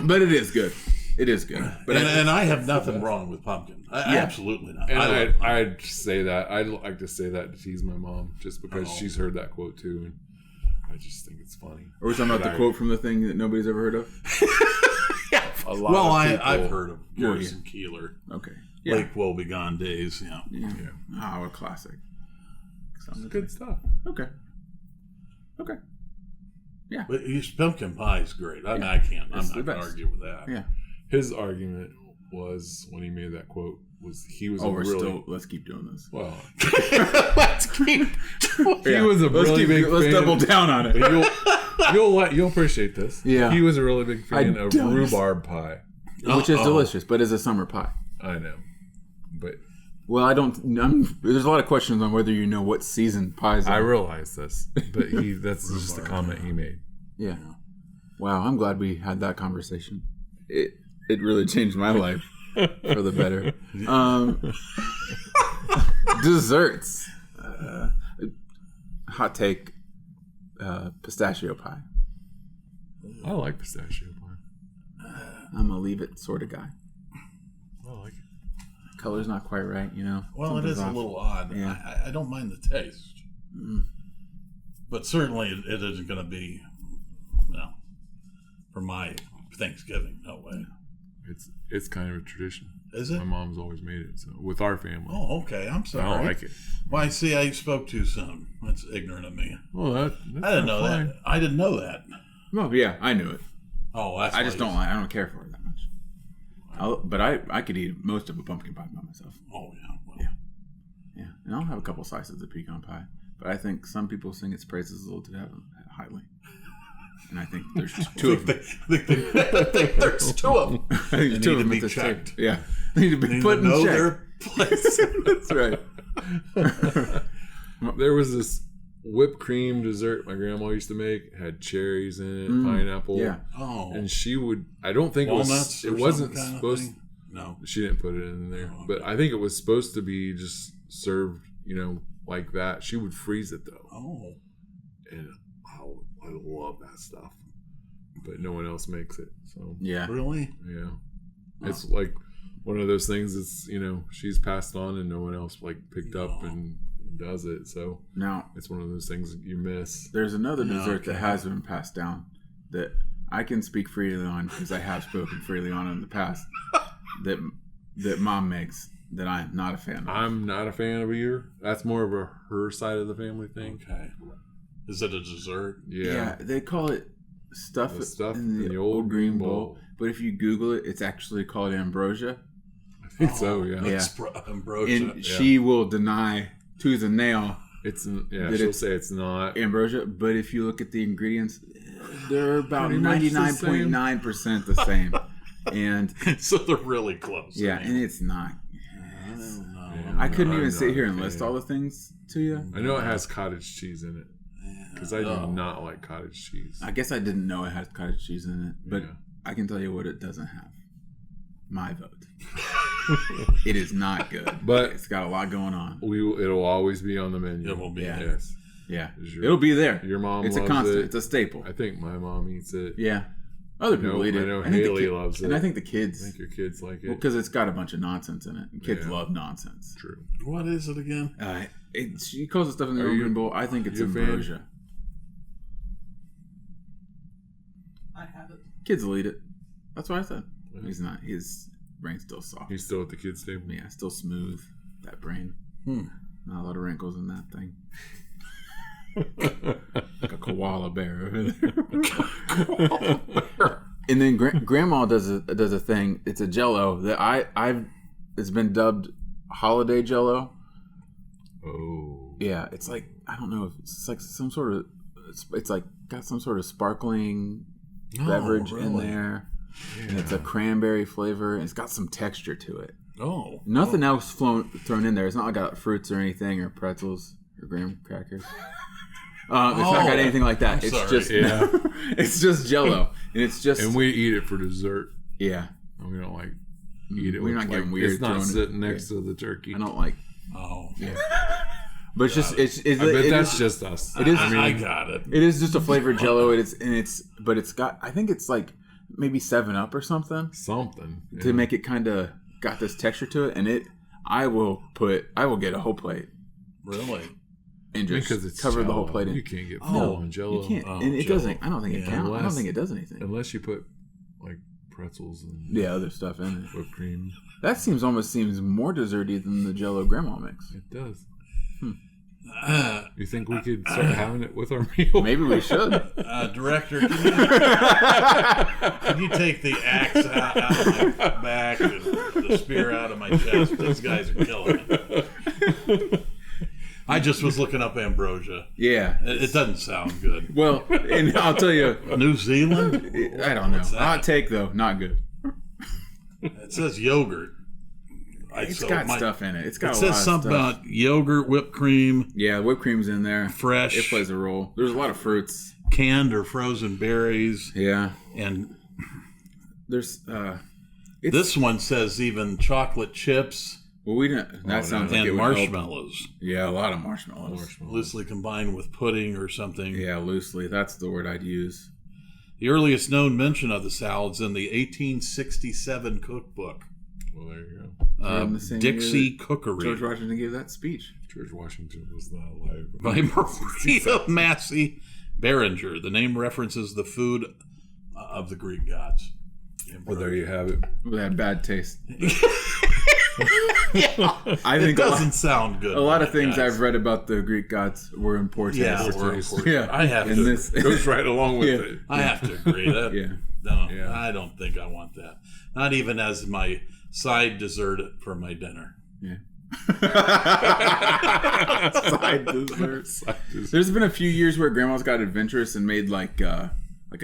C: But it is good. It is good. But
B: And I have nothing wrong with pumpkin. Absolutely not.
A: And
B: I love pumpkin.
A: I'd say that. I'd like to say that to tease my mom just because she's heard that quote too. And I just think it's funny.
C: Are we talking about the quote from the thing that nobody's ever heard of?
A: A lot
B: Well,
A: of people,
B: I've heard of Morrison Keeler.
C: Okay.
B: Lake Woebegone Days. Yeah.
C: Oh, a classic.
A: It's good stuff.
C: Okay.
B: But his pumpkin pie is great. I mean, I can't. I'm
C: It's
B: not
C: the
B: going to
C: best.
B: argue with that.
C: Yeah.
A: His argument was when he made that quote was he was
C: Let's keep doing this.
A: well.
B: Let's keep.
A: He was a really big
C: Let's
A: fan.
C: double down on it.
A: But you'll appreciate this.
C: Yeah.
A: He was a really big fan of
C: don't.
A: rhubarb pie.
C: Which is delicious, but is a summer pie.
A: I know, but
C: Well, there's a lot of questions on whether you know what season pies are.
A: I realize this. But that's just a comment he made.
C: Yeah. Wow, I'm glad we had that conversation. It really changed my life for the better. Desserts. Hot take. Pistachio pie.
A: I like pistachio pie.
C: I'm a leave it sort of guy.
A: I like it.
C: Color's not quite right, you know.
B: Well, it is a little odd.
C: Yeah.
B: I don't mind the taste. But certainly it isn't going to be, for my Thanksgiving. No way.
A: It's kind of a tradition.
B: Is it?
A: My mom's always made it so with our family.
B: Oh, okay. I'm sorry.
A: I don't like it.
B: Why, see, I spoke too soon. That's ignorant of me.
A: Well, that's
B: I didn't know
A: fine.
B: that. I didn't know that.
C: Well, yeah, I knew it.
B: Oh, that's
C: I
B: why
C: just don't like. I don't care for it that much. But I could eat most of a pumpkin pie by myself.
B: Oh, yeah. Well,
C: Yeah, and I'll have a couple slices of pecan pie. But I think some people sing its praises a little too highly. And I think there's two of them.
B: I think there's two of them.
C: I think
B: They
C: there's two
B: need
C: of
B: to
C: them
B: be
C: at this
B: checked.
C: table. Yeah, they need to be
B: They
C: put in
B: know
C: check.
B: their place.
C: That's right.
A: There was this whipped cream dessert my grandma used to make. It had cherries in it, pineapple.
C: Yeah.
B: Oh.
A: And she would. I don't think
B: Walnuts
A: it
B: or
A: wasn't
B: some kind of
A: supposed.
B: thing? No.
A: She didn't put it in there,
B: Oh,
A: but I think it was supposed to be just served, like that. She would freeze it though,
B: Oh.
A: and I love that stuff. But no one else makes it, so
C: Yeah.
B: Really?
A: yeah. It's like one of those things. It's she's passed on, and no one else picked up and does it. So
C: Now,
A: it's one of those things that you miss.
C: there's another dessert
B: okay.
C: that has been passed down that I can speak freely on because I have spoken freely on in the past. That Mom makes that I'm not a fan of.
A: I'm not a fan of either. That's more of her side of the family thing.
B: Okay. Is it a dessert?
C: Yeah, they call it
A: The
C: stuff
A: stuff
C: in the old green bowl. But if you Google it, it's actually called ambrosia.
A: I think so, yeah.
C: Yeah.
B: Ambrosia.
C: And she will deny tooth and nail
A: It's
C: that
A: she'll
C: it's
A: say it's not.
C: ambrosia. But if you look at the ingredients, they're about
A: Pretty much the
C: 99.9% the same. And
B: So they're really close.
C: yeah, and it's not.
B: I don't know.
A: Yeah.
C: I couldn't
A: I'm
C: even
A: not
C: sit here
A: a
C: and list
A: fan.
C: all the things to you.
A: I know it has cottage cheese in it because I do
B: Oh.
A: not like cottage cheese.
C: I guess I didn't know it had cottage cheese in it, but
A: Yeah.
C: I can tell you what it doesn't have. My vote. It is not good,
A: But-
C: it's got a lot going on.
A: It'll always be on the menu.
B: It will be.
C: Yeah.
A: Yes.
C: Yeah,
A: Is your-
C: it'll be there.
A: Your mom
C: It's a
A: loves
C: constant.
A: it.
C: It's a staple.
A: I think my mom eats it.
C: Yeah, other people eat it.
A: I know
C: think the
A: Haley loves it.
C: and I think the
A: I
C: kids,
A: think your kids like it.
C: because it's got a bunch of nonsense in it. And kids
A: Yeah.
C: love nonsense.
A: True.
B: What is it again?
C: She calls it stuff in the
A: Are you-
C: open bowl. I think it's
A: you a fan?
C: ambrosia.
D: I have it.
C: Kids will eat it. That's what I said.
A: Yeah.
C: He's not. His brain's still soft.
A: He's still at the kids' table.
C: Yeah, still smooth. That brain. Not a lot of wrinkles in that thing. Like a koala bear over there. And then Grandma does a thing. It's a Jello that I've. It's been dubbed holiday Jello.
A: Oh.
C: Yeah, it's like I don't know if it's like some sort of. It's like got some sort of sparkling beverage in
B: really?
C: there. And it's a cranberry flavor. And it's got some texture to it.
B: Oh.
C: Nothing else thrown in there. It's not like got fruits or anything or pretzels or graham crackers. It's not got anything like that.
B: I'm
C: It's
B: sorry.
C: just it's just Jello, and it's just
A: And we eat it for dessert.
C: yeah.
A: And we don't like eat it.
C: We're
A: with,
C: not getting
A: like,
C: weird
A: It's not
C: throwing it-
A: sitting next
C: yeah.
A: to the turkey.
C: I don't like,
B: Oh.
C: but it's just it's.
A: I bet
C: it
A: that's
C: is-
A: just us.
C: It is.
B: I got it.
C: It is just a flavored Jello. But it's got. I think it's like maybe 7-Up or something
A: Something.
C: to make it kind of got this texture to it, and it. I will get a whole plate
B: Really?
C: and just
A: Because it's
C: cover the whole
A: Jell-O.
C: plate in.
A: You can't get
B: Oh,
A: full on Jello.
C: You can't,
B: Oh,
C: and it
B: Jell-O.
C: doesn't. I don't think it
B: Yeah.
C: counts. I don't
A: Unless-
C: think it does anything.
A: Unless you put like pretzels and
C: Yeah, other stuff in it.
A: whipped cream.
C: That almost seems more desserty than the Jello Grandma mix.
A: It does.
B: Uh,
A: You think we could start having it with our meal?
C: Maybe we should.
B: Director, can you take the axe out of my back and the spear out of my chest? These guys are killing me. I just was looking up ambrosia.
C: Yeah.
B: It doesn't sound good.
C: Well, and I'll tell you,
B: New Zealand?
C: I don't know.
B: What's that?
C: Hot take though, not good.
B: It says yogurt.
C: It's got stuff in it. It's got
B: It
C: a
B: says
C: lot of
B: something
C: stuff.
B: about yogurt, whipped cream,
C: Yeah, whipped cream's in there.
B: fresh,
C: It plays a role. There's a lot of fruits.
B: canned or frozen berries,
C: Yeah.
B: and
C: There's
B: this one says even chocolate chips
C: well, we didn't. That sounds like it
B: and
C: would help.
B: marshmallows,
C: Yeah, a lot of marshmallows.
B: loosely combined with pudding or something.
C: Yeah, loosely. That's the word I'd use.
B: The earliest known mention of the salads in the 1867 cookbook,
A: Well, there you go.
C: In the same year
B: Dixie
C: that
B: Cookery
C: George Washington gave that speech.
A: George Washington was not alive.
B: by Maria Massey Behringer. The name references the food of the Greek gods.
A: Well, there you have it.
C: It had bad taste.
B: Yeah,
C: I
B: it
C: think
B: doesn't sound good.
C: a lot of
B: to me,
C: things
B: guys.
C: I've read about the Greek gods were in poor taste.
B: Yeah,
A: Poor
B: we're-
A: taste.
C: Yeah.
B: I have
C: And
B: to.
C: this
A: Goes right along with
C: Yeah.
A: it.
B: I have to agree. That
C: Yeah.
B: no,
A: Yeah.
B: I don't think I want that. Not even as my side dessert for my dinner.
C: Yeah. Side desserts. There's been a few years where grandma's got adventurous and made like a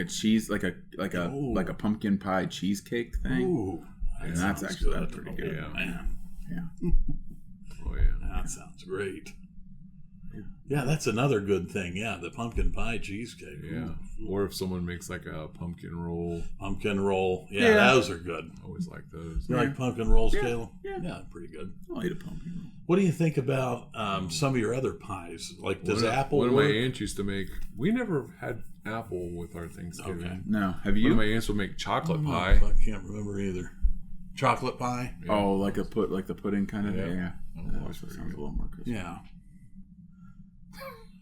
C: cheese, like a pumpkin pie cheesecake thing.
B: Ooh,
C: And
B: that
C: that's
B: sounds
C: actually
B: good.
C: pretty good.
A: Yeah.
B: Man,
C: Yeah.
A: Oh yeah.
B: that sounds great. Yeah, that's another good thing. Yeah, the pumpkin pie cheesecake.
A: Yeah. Or if someone makes like a pumpkin roll,
B: Pumpkin roll. Yeah,
C: Yeah.
B: those are good.
A: I always like those.
B: You like pumpkin rolls,
C: Yeah.
B: Caleb?
C: Yeah.
B: Pretty good.
C: I'll eat a pumpkin roll.
B: What do you think about some of your other pies? Like, does apple
A: One of my
B: work?
A: aunts used to make. We never had apple with our Thanksgiving.
B: Okay.
C: No, have
A: One
C: you?
A: of my aunts would make chocolate
B: Oh,
A: pie.
B: I can't remember either. Chocolate pie?
C: Oh, like the pudding kind of.
A: Yeah.
C: Yeah.
A: Oh,
C: That
A: that's
C: sounds
A: pretty
C: a little more crispy.
B: Yeah.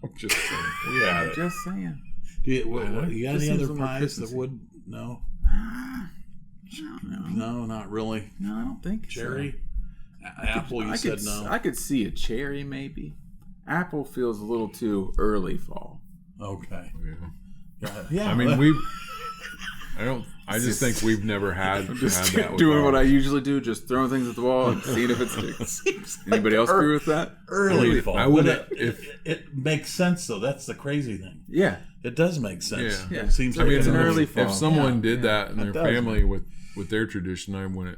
A: I'm just saying. We had it.
C: Just saying.
B: Do you, you got
C: This
B: any
C: seems a
B: other
C: little more
B: pies that
C: Christmassy.
B: would? No?
C: I don't know.
B: No, not really.
C: No, I don't think so.
B: Cherry? Apple, you said no.
C: I could see a cherry maybe. Apple feels a little too early fall.
B: Okay.
A: Yeah. I mean, I just think we've never had that with
C: doing what I
A: ours.
C: usually do, just throwing things at the wall and seeing if it sticks. Anybody else agree with that?
B: Early fall.
A: I would
B: But it makes sense, though. That's the crazy thing.
C: Yeah.
B: It does make sense.
A: Yeah.
B: It seems
C: I
B: like
C: mean, it's an early fall.
A: If someone did that in
B: It
A: their
B: does,
A: family with their tradition, I wouldn't.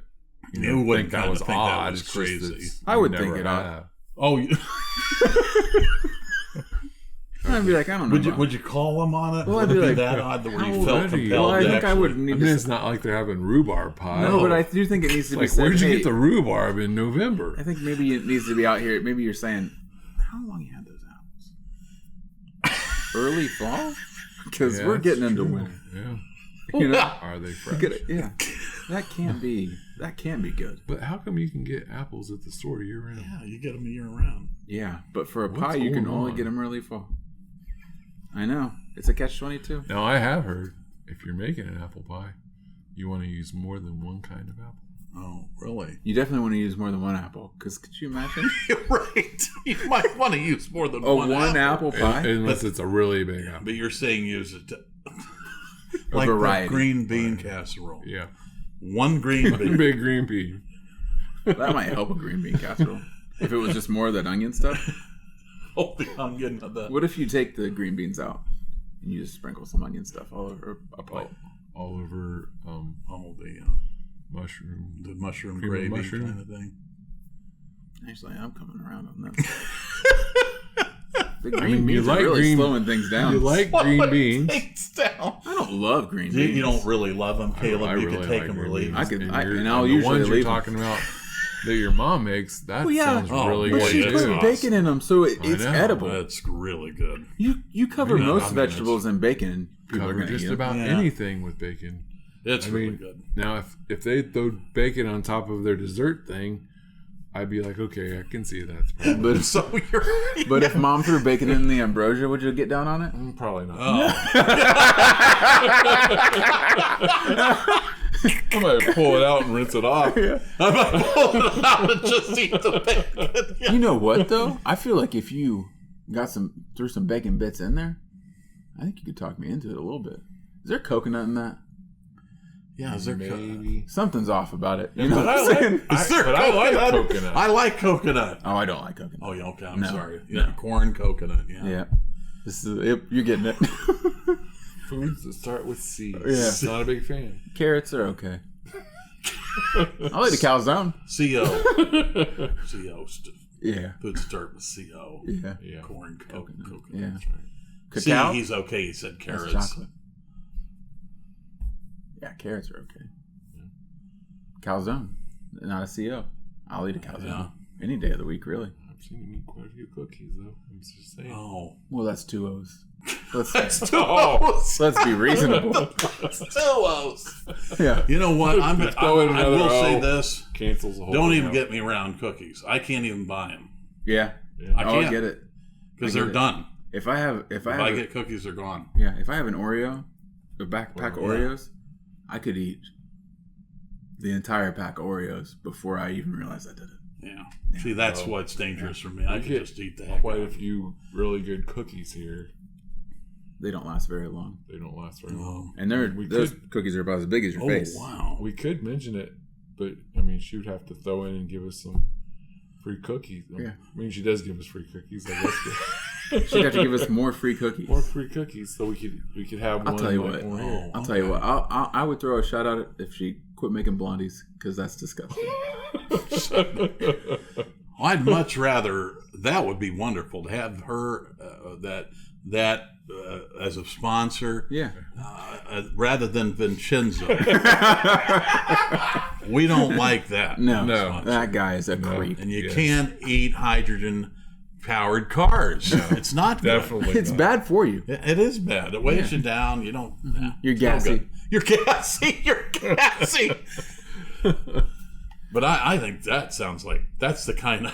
B: You wouldn't
A: think that
B: kinda
A: was
B: think that
A: odd.
B: was
A: It's just
B: crazy.
A: it's-
C: I would
A: we
C: think
A: never
C: it odd.
A: have.
B: Oh,
C: I'd be like, I don't know.
B: would you call them on it?
C: Well,
B: Would
C: I'd
B: it
C: be
B: be
C: like,
B: that odd that where you
A: how
B: felt
A: old are you?
B: compelled?
C: Well, I
B: to
C: think I
B: actually-
C: would
A: I
C: need
A: mean,
C: to.
A: it's not like they're having rhubarb pie.
C: No, but I do think it needs to be
A: like,
C: said.
A: where'd you
C: hey,
A: get the rhubarb in November?
C: I think maybe it needs to be out here. Maybe you're saying, how long you had those apples? Early fall? Because
A: Yeah,
C: we're
A: that's
C: getting into
A: true.
C: winter.
A: Yeah.
C: You know?
A: Are they fresh?
C: Yeah. That can't be good.
A: But how come you can get apples at the store year round?
B: Yeah, you get them year round.
C: Yeah, but for a
A: What's
C: pie, you can
A: going
C: only
A: on?
C: get them early fall. I know. It's a catch-22.
A: Now, I have heard if you're making an apple pie, you want to use more than one kind of apple.
B: Oh, really?
C: You definitely want to use more than one apple. Because could you imagine?
B: You're right. You might want to use more than
C: A
B: one
C: apple pie?
A: Unless it's a really big apple.
B: But you're saying use it to,
C: A
B: like
C: variety.
B: the green bean casserole.
A: Yeah.
B: One green bean.
A: Big green pea.
C: That might help a green bean casserole. If it was just more of that onion stuff.
B: Oh, the onion of that.
C: What if you take the green beans out and you just sprinkle some onion stuff all over a plate?
A: All over
B: Oh,
A: mushroom.
B: the mushroom
A: Cream of
B: gravy
A: mushroom?
B: kind of thing.
C: Actually, I'm coming around on that. The green
A: mean, you
C: beans
A: like
C: are really
A: green-
C: slowing things down.
A: You like green beans.
B: Things down.
C: I don't love green
B: You,
C: beans.
B: you don't really love them, Caleb.
A: I
B: you
A: really
B: can take
A: like
B: them or
A: green
B: leave
A: beans.
B: them.
C: and I'll
A: the
C: usually
A: ones you're
C: leave 'em.
A: talking about that your mom makes, that
C: Well, yeah.
A: sounds
B: Oh,
A: really
B: boy,
C: But she
A: good
B: that's
C: puts
A: too.
B: awesome.
C: bacon in them, so it's
A: know.
C: edible.
B: That's really good.
C: You cover
A: Yeah,
C: most
A: I mean,
C: vegetables in bacon, and people are
A: Cover
C: going to
A: just
C: eat 'em.
A: about
B: Yeah.
A: anything with bacon.
B: It's
A: I
B: really
A: mean,
B: good.
A: Now, if they throw bacon on top of their dessert thing, I'd be like, okay, I can see that's probably.
C: But,
B: So you're.
C: but if mom threw bacon in the ambrosia, would you get down on it?
A: Probably not.
B: Oh,
A: I might pull it out and rinse it off.
B: I'm not pulling it out and just eat the bacon. Yeah.
C: You know what though? I feel like if you threw some bacon bits in there, I think you could talk me into it a little bit. Is there coconut in that?
B: Yeah, is there
A: Maybe.
C: Something's off about it. You know
A: But
C: what I'm saying?
B: Is there
A: but I like
B: coconut?
A: coconut.
B: I like coconut.
C: Oh, I don't like coconut.
B: Oh, yeah, okay. I'm
C: No.
B: sorry. Yeah, corn, coconut. Yeah.
C: Yeah. This is yep, you're getting it.
A: Foods that start with C.
C: Yeah.
A: Not a big fan.
C: Carrots are okay. I'll eat a calzone.
B: CO. CO.
C: Yeah.
B: Food start with CO.
C: Yeah.
A: Yeah.
B: Corn, coconut.
C: Yeah.
A: That's right.
C: Cacao?
B: See, he's okay. He said
C: That's
B: carrots.
C: chocolate. Yeah, carrots are okay. Calzone. Not a CO. I'll eat a calzone.
B: Yeah.
C: Any day of the week, really.
A: I've seen you eat quite a few cookies, though. I'm just saying.
B: Oh.
C: Well, that's 2 O's. Let's
B: Let's
C: be reasonable. Yeah.
B: You know what? I
A: Throw in
B: will
A: another
B: say
A: O.
B: this.
A: Cancels the whole
B: Don't
A: thing
B: even
A: out.
B: get me around cookies. I can't even buy them
C: Yeah.
B: I
C: Oh, I
B: can't.
C: get it.
B: because
C: I get
B: they're
C: it.
B: done.
C: If I have
B: If I get cookies, they're gone.
C: yeah, if I have an Oreo, a pack of Oreos, I could eat the entire pack of Oreos before I even realized I did it.
B: Yeah. See, that's what's dangerous for me. I
A: We
B: can
A: get
B: just eat the heck
A: quite
B: out
A: a
B: of it.
A: few really good cookies here.
C: They don't last very long.
A: They don't last very long.
C: And those cookies are about as big as your
B: Oh,
C: face.
B: wow.
A: We could mention it, but I mean, she would have to throw in and give us some free cookies.
C: Yeah.
A: I mean, she does give us free cookies. I guess
C: She'd have to give us more free cookies.
A: more free cookies, so we could have one.
C: I'll tell you
A: like
C: what.
A: more here.
C: I'll tell you what. I would throw a shot at it if she quit making blondies, because that's disgusting.
B: I'd much rather. That would be wonderful to have her as a sponsor.
C: Yeah.
B: Rather than Vincenzo. We don't like that.
C: No.
A: No.
C: That guy is a creep.
B: And you
A: Yes.
B: can't eat hydrogen-powered cars. It's not good.
A: Definitely,
C: It's
A: not.
C: bad for you.
B: It is bad. It weighs you down. You don't.
C: You're
B: it's no
C: gassy.
B: good. You're gassy. You're gassy. But I think that sounds like that's the kind of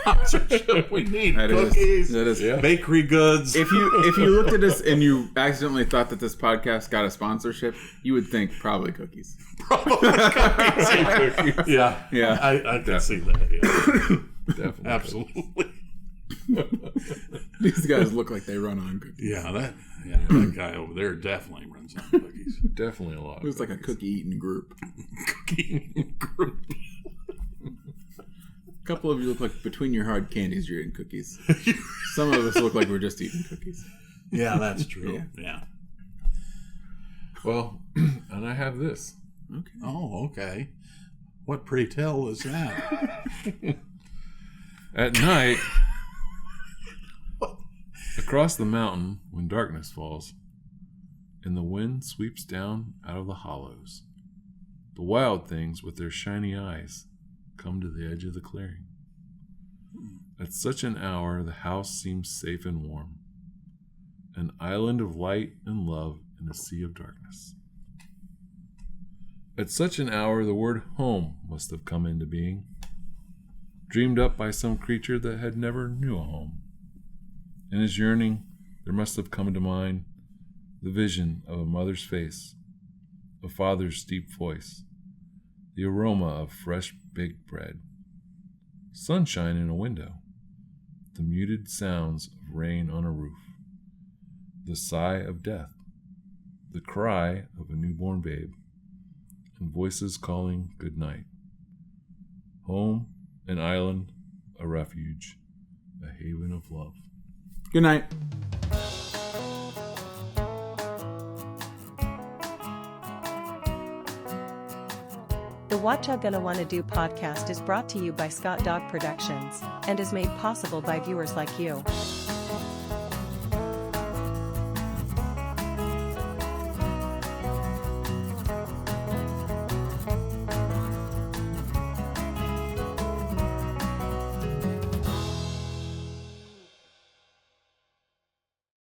B: sponsorship we need.
C: That is.
B: Cookies,
C: That is.
A: Yeah.
B: bakery goods.
C: If you looked at us and you accidentally thought that this podcast got a sponsorship, you would think probably cookies.
B: Yeah,
C: Yeah.
B: I can see that. Yeah.
A: Definitely.
B: Absolutely.
C: These guys look like they run on cookies.
B: Yeah, that guy over there definitely runs on cookies.
A: Definitely a lot.
C: It was like a cookie eating group.
B: Cookie group.
C: A couple of you look like between your hard candies, you're eating cookies. Some of us look like we're just eating cookies.
B: Yeah, that's true. Yeah.
A: Well, and I have this.
C: Okay.
B: Oh, okay. What, pray tell, is that?
A: At night, across the mountain, when darkness falls, and the wind sweeps down out of the hollows, the wild things with their shiny eyes come to the edge of the clearing. At such an hour, the house seems safe and warm, an island of light and love in a sea of darkness. At such an hour, the word home must have come into being, dreamed up by some creature that had never knew a home. In his yearning, there must have come to mind the vision of a mother's face, a father's deep voice, the aroma of fresh baked bread, sunshine in a window, the muted sounds of rain on a roof, the sigh of death, the cry of a newborn babe, and voices calling good night. Home, an island, a refuge, a haven of love.
C: Good night.
E: The Whatchagonnawannado podcast is brought to you by Scott Dog Productions and is made possible by viewers like you.